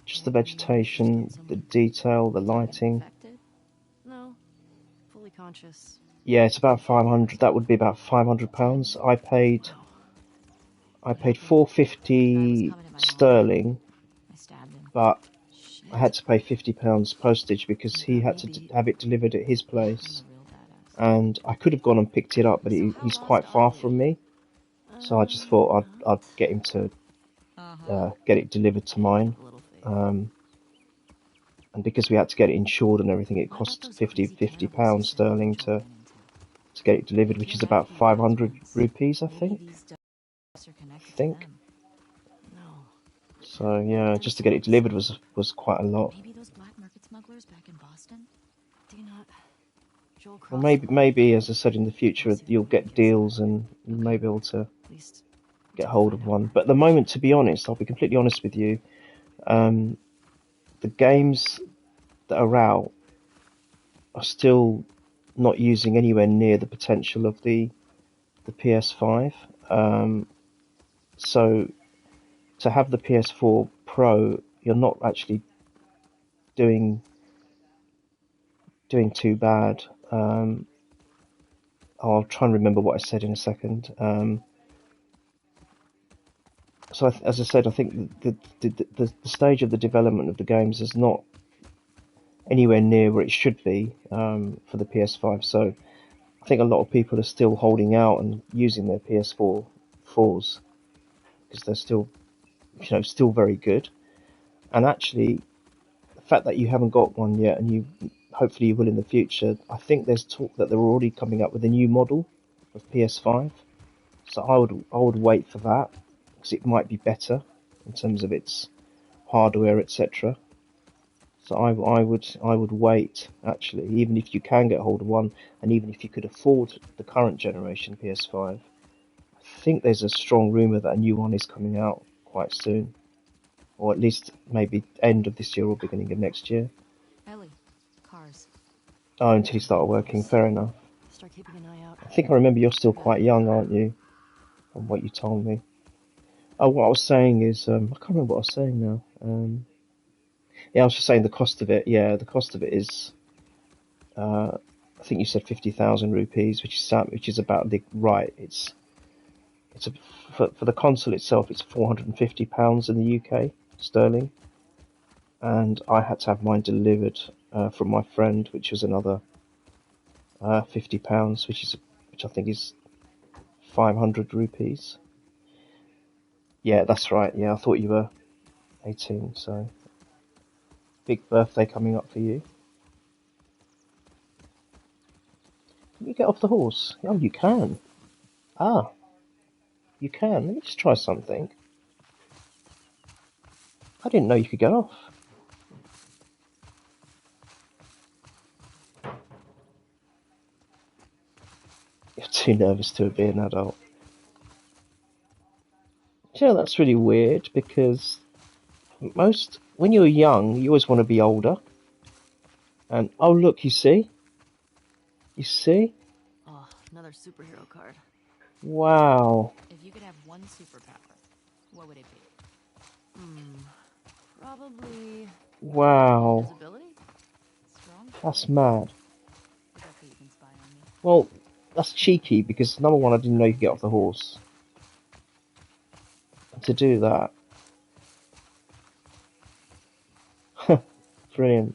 Just the vegetation, the detail, the lighting. Infected? No. Fully conscious. Yeah, it's about 500. That would be about £500. I paid £450 sterling, but I had to pay £50 postage because he had to have it delivered at his place. And I could have gone and picked it up, but he's quite far from me. So I just thought I'd get him to get it delivered to mine. And because we had to get it insured and everything, it cost £50 sterling to get it delivered, which is about 500 rupees, I think. So yeah, just to get it delivered was quite a lot. Maybe those black market smugglers back in Boston? Do you not? Joel Well, maybe as I said, in the future you'll get deals and you may be able to get hold of one. But at the moment, to be honest, I'll be completely honest with you, the games that are out are still not using anywhere near the potential of the PS5. So to have the PS4 Pro, you're not actually doing too bad. I'll try and remember what I said in a second. So as I said, I think the stage of the development of the games is not anywhere near where it should be for the PS5. So I think a lot of people are still holding out and using their PS4s because they're still, still very good. And actually, the fact that you haven't got one yet and you hopefully you will in the future. I think there's talk that they're already coming up with a new model of PS5, so I would wait for that because it might be better in terms of its hardware, etc. So I would wait actually, even if you can get hold of one, and even if you could afford the current generation PS5. I think there's a strong rumor that a new one is coming out quite soon, or at least maybe end of this year or beginning of next year. Ellie, cars. Oh, until you start working, fair enough. Start keeping an eye out. I think I remember you're still quite young, aren't you? From what you told me. Oh, what I was saying is, I can't remember what I was saying now. Yeah, I was just saying the cost of it. Yeah, the cost of it is, I think you said 50,000 rupees, which is about the right. It's a, for the console itself, it's £450 in the UK sterling, and I had to have mine delivered from my friend, which was another £50, which I think is 500 rupees. Yeah, that's right. Yeah, I thought you were 18, so big birthday coming up for you. Can you get off the horse? Oh, you can. Ah, you can. Let me just try something. I didn't know you could get off. You're too nervous to be an adult. Yeah, that's really weird because when you're young, you always want to be older. And oh, look, you see? You see? Oh, another superhero card. Wow. If you could have one superpower, what would it be? Probably Wow. Invisibility? Strong That's choice. mad. Is that so you can spy on me? Well, that's cheeky because number one, I didn't know you could get off the horse. And to do that. Brilliant.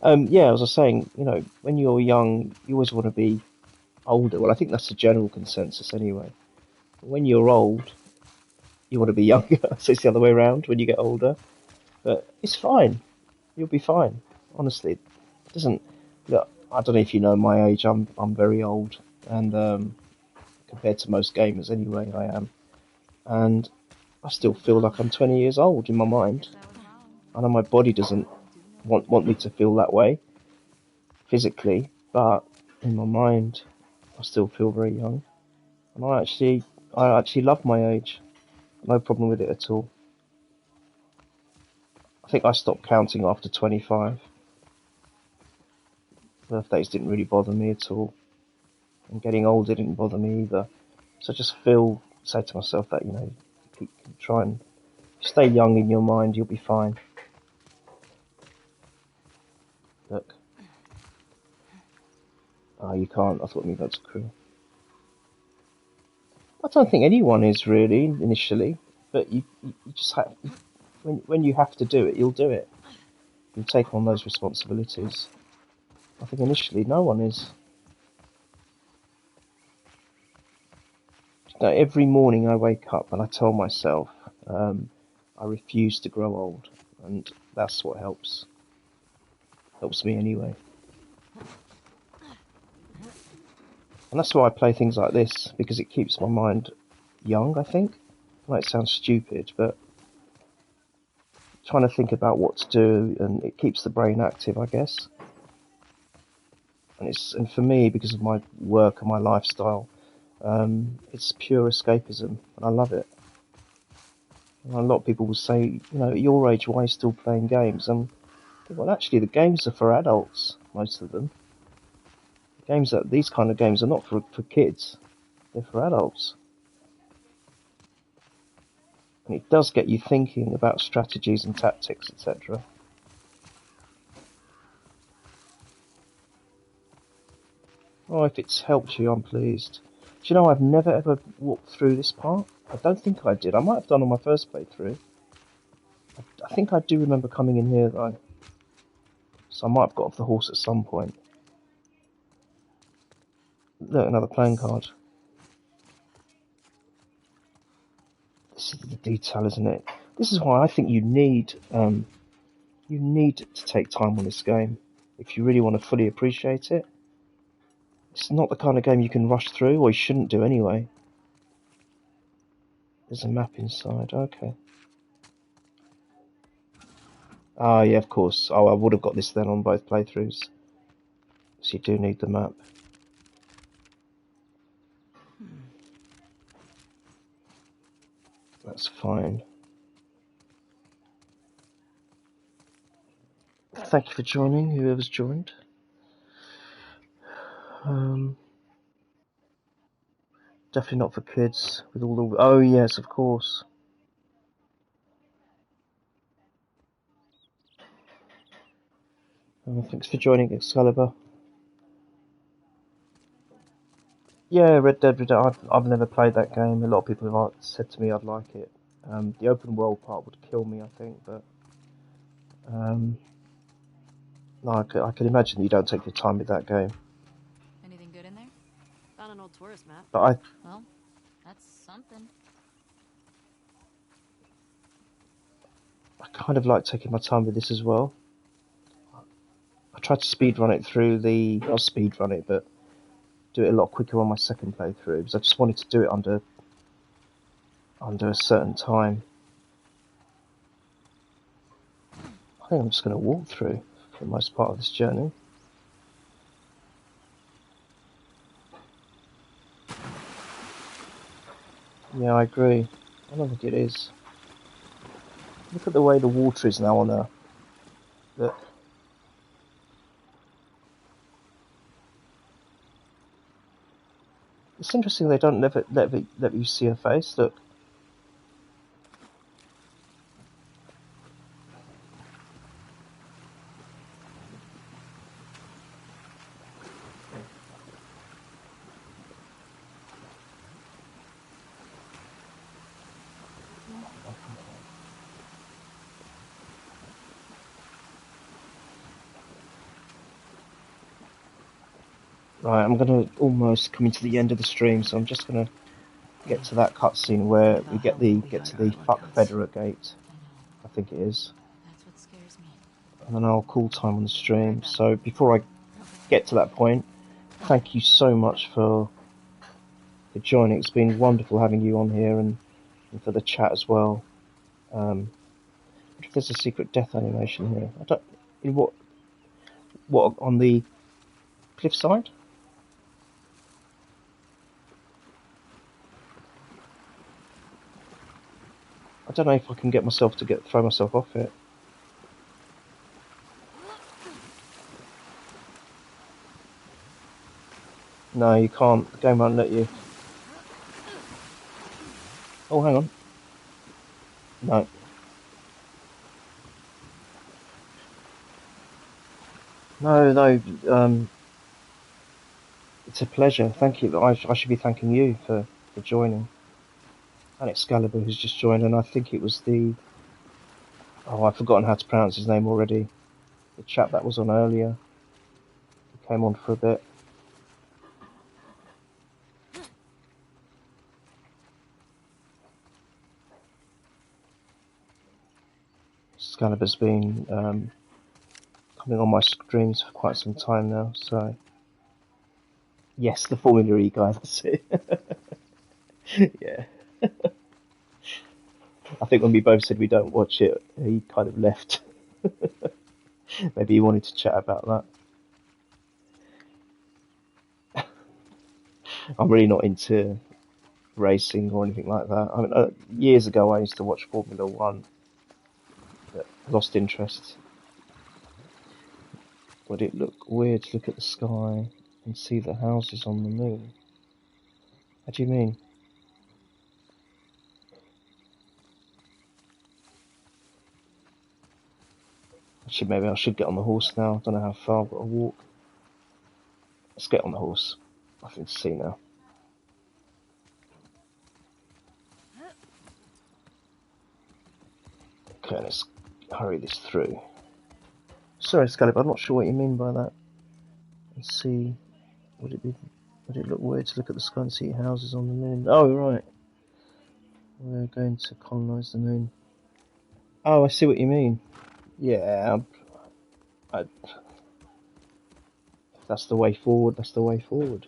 Yeah, as I was saying, when you're young, you always want to be older. Well, I think that's the general consensus anyway. But when you're old, you want to be younger. So it's the other way around when you get older. But it's fine. You'll be fine. Honestly, it doesn't. Look, I don't know if you know my age. I'm very old, and compared to most gamers anyway, I am. And I still feel like I'm 20 years old in my mind. I was wrong. I know my body doesn't want me to feel that way physically, but in my mind, I still feel very young. And I actually love my age. No problem with it at all. I think I stopped counting after 25. Birthdays didn't really bother me at all. And getting older didn't bother me either. So I just say to myself that, try and stay young in your mind, you'll be fine. Look. Oh, you can't. I thought maybe that's cool. I don't think anyone is really, initially. But you just have, when you have to do it, you'll do it. You take on those responsibilities. I think initially no one is. Every morning I wake up and I tell myself, I refuse to grow old. And that's what helps. Helps me anyway. And that's why I play things like this, because it keeps my mind young, I think. It might sound stupid, but trying to think about what to do, and it keeps the brain active, I guess. And for me, because of my work and my lifestyle, it's pure escapism, and I love it. And a lot of people will say, at your age, why are you still playing games? And well, actually, the games are for adults, most of them. These kind of games are not for kids; they're for adults. And it does get you thinking about strategies and tactics, etc. Oh, if it's helped you, I'm pleased. Do you know I've never ever walked through this part? I don't think I did. I might have done on my first playthrough. I think I do remember coming in here though. So I might have got off the horse at some point. Look, another playing card. This is the detail, isn't it? This is why I think you need to take time on this game. if you really want to fully appreciate it. It's not the kind of game you can rush through, or you shouldn't do anyway. There's a map inside, okay. Ah, yeah, of course. Oh, I would have got this then on both playthroughs. So you do need the map. That's fine. Thank you for joining, whoever's joined. Definitely not for kids with all the... Oh, yes, of course. Thanks for joining, Excalibur. Yeah, Red Dead Redemption. I've never played that game. A lot of people have said to me I'd like it. The open world part would kill me, I think, but no, I can imagine you don't take your time with that game. Anything good in there? Found an old tourist map. But Well, that's something. I kind of like taking my time with this as well. I tried to speedrun it through not speedrun it, but do it a lot quicker on my second playthrough, because I just wanted to do it under a certain time. I think I'm just going to walk through for the most part of this journey. Yeah, I agree. I don't think it is. Look at the way the water is now on there. Look. It's interesting they don't let you see her face. Look. Right, I'm going to almost come into the end of the stream, so I'm just going to get to that cutscene where we get to the fuck Federer gate. I think it is. That's what scares me. And then I'll call time on the stream. So before I get to that point, thank you so much for joining. It's been wonderful having you on here and for the chat as well. I wonder if there's a secret death animation here. I don't. In what on the cliffside? I don't know if I can get myself to throw myself off it. No, you can't. The game won't let you. Oh, hang on. No. No. It's a pleasure. Thank you. I should be thanking you for joining. And Excalibur who's just joined, and I think it was I've forgotten how to pronounce his name already. The chap that was on earlier. He came on for a bit. Excalibur's been coming on my streams for quite some time now, so yes, the Formula E guy, that's it. Yeah. I think when we both said we don't watch it, he kind of left. Maybe he wanted to chat about that. I'm really not into racing or anything like that. I mean, years ago I used to watch Formula One, but lost interest. Would it look weird to look at the sky and see the houses on the moon? What do you mean? Maybe I should get on the horse now. I don't know how far I've got to walk. Let's get on the horse. Nothing to see now. Okay, let's hurry this through. Sorry, Excalibur, I'm not sure what you mean by that. Let's see. Would it look weird to look at the sky and see houses on the moon? Oh, right. We're going to colonise the moon. Oh, I see what you mean. Yeah, that's the way forward. That's the way forward.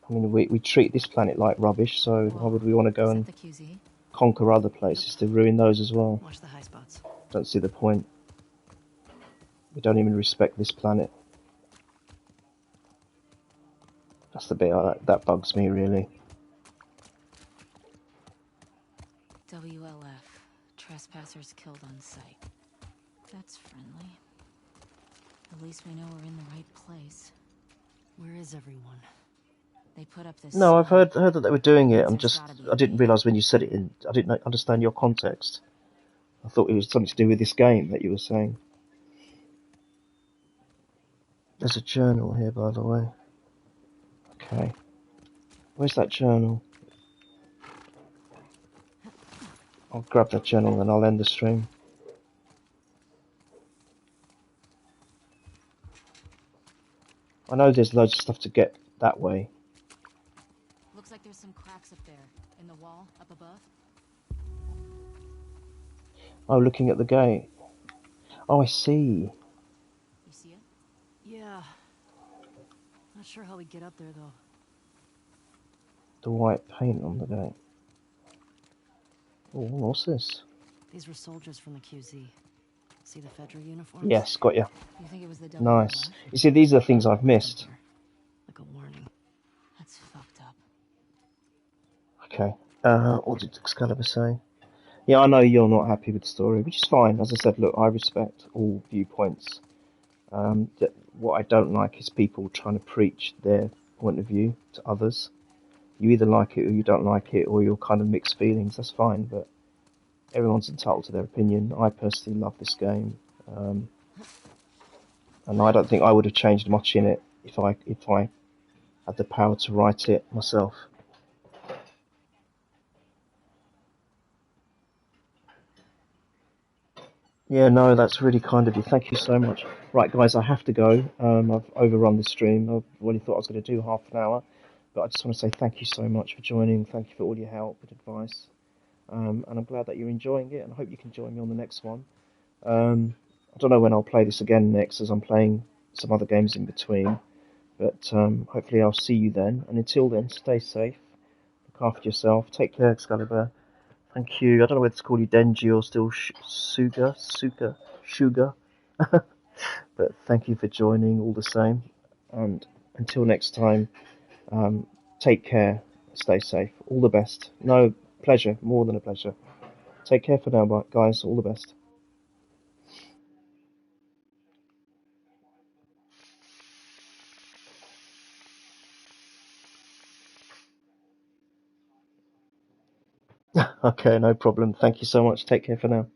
I mean, we treat this planet like rubbish, so why would we want to go Is and that the QZ? conquer other places to ruin those as well? Watch the high spots. Don't see the point. We don't even respect this planet. That's the bit that bugs me, really. WLF. Trespassers killed on sight. That's friendly. At least we know we're in the right place. Where is everyone? They put up this No, I've sign. heard that they were doing it. Means there's gotta be I a didn't way. realise when you said it. I didn't understand your context. I thought it was something to do with this game that you were saying. There's a journal here, by the way. Okay. Where's that journal? I'll grab that journal and I'll end the stream. I know there's loads of stuff to get that way. Looks like there's some cracks up there. In the wall, up above. Oh, looking at the gate. Oh, I see. You see it? Yeah. Not sure how we get up there, though. The white paint on the gate. Oh, what's this? These were soldiers from the QZ. See the Fedra uniforms? Yes, got you. You think it was the WLF? Nice. You see, these are the things I've missed. Like a warning. That's fucked up. Okay. What did Excalibur say? Yeah, I know you're not happy with the story, which is fine. As I said, look, I respect all viewpoints. What I don't like is people trying to preach their point of view to others. You either like it or you don't like it, or you're kind of mixed feelings. That's fine, but everyone's entitled to their opinion. I personally love this game, and I don't think I would have changed much in it if I had the power to write it myself. Yeah, no, that's really kind of you. Thank you so much. Right, guys, I have to go. I've overrun the stream. I really thought I was going to do half an hour, but I just want to say thank you so much for joining. Thank you for all your help and advice. And I'm glad that you're enjoying it, and I hope you can join me on the next one. I don't know when I'll play this again next, as I'm playing some other games in between. But hopefully I'll see you then. And until then, stay safe. Look after yourself. Take care, Excalibur. Thank you. I don't know whether to call you Denji or still Suga. But thank you for joining all the same. And until next time, take care. Stay safe. All the best. No, pleasure. More than a pleasure. Take care for now, guys. All the best. Okay, no problem. Thank you so much. Take care for now.